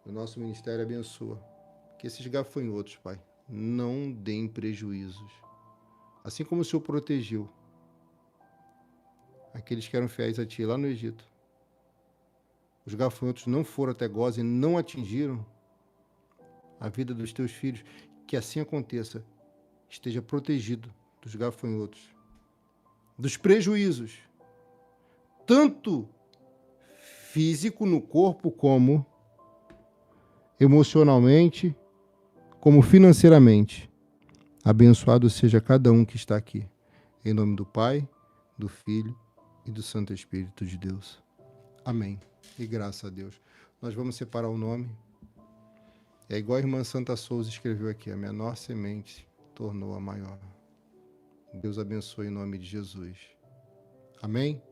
do nosso ministério, abençoa. Que esses gafanhotos, Pai, não deem prejuízos. Assim como o Senhor protegeu aqueles que eram fiéis a Ti lá no Egito. Os gafanhotos não foram até Gósen, não atingiram a vida dos Teus filhos. Que assim aconteça. Esteja protegido dos gafanhotos, dos prejuízos, tanto físico no corpo, como emocionalmente, como financeiramente. Abençoado seja cada um que está aqui. Em nome do Pai, do Filho e do Santo Espírito de Deus. Amém. E graças a Deus. Nós vamos separar o nome. É igual a irmã Santa Souza escreveu aqui, a menor semente tornou a maior. Deus abençoe em nome de Jesus. Amém?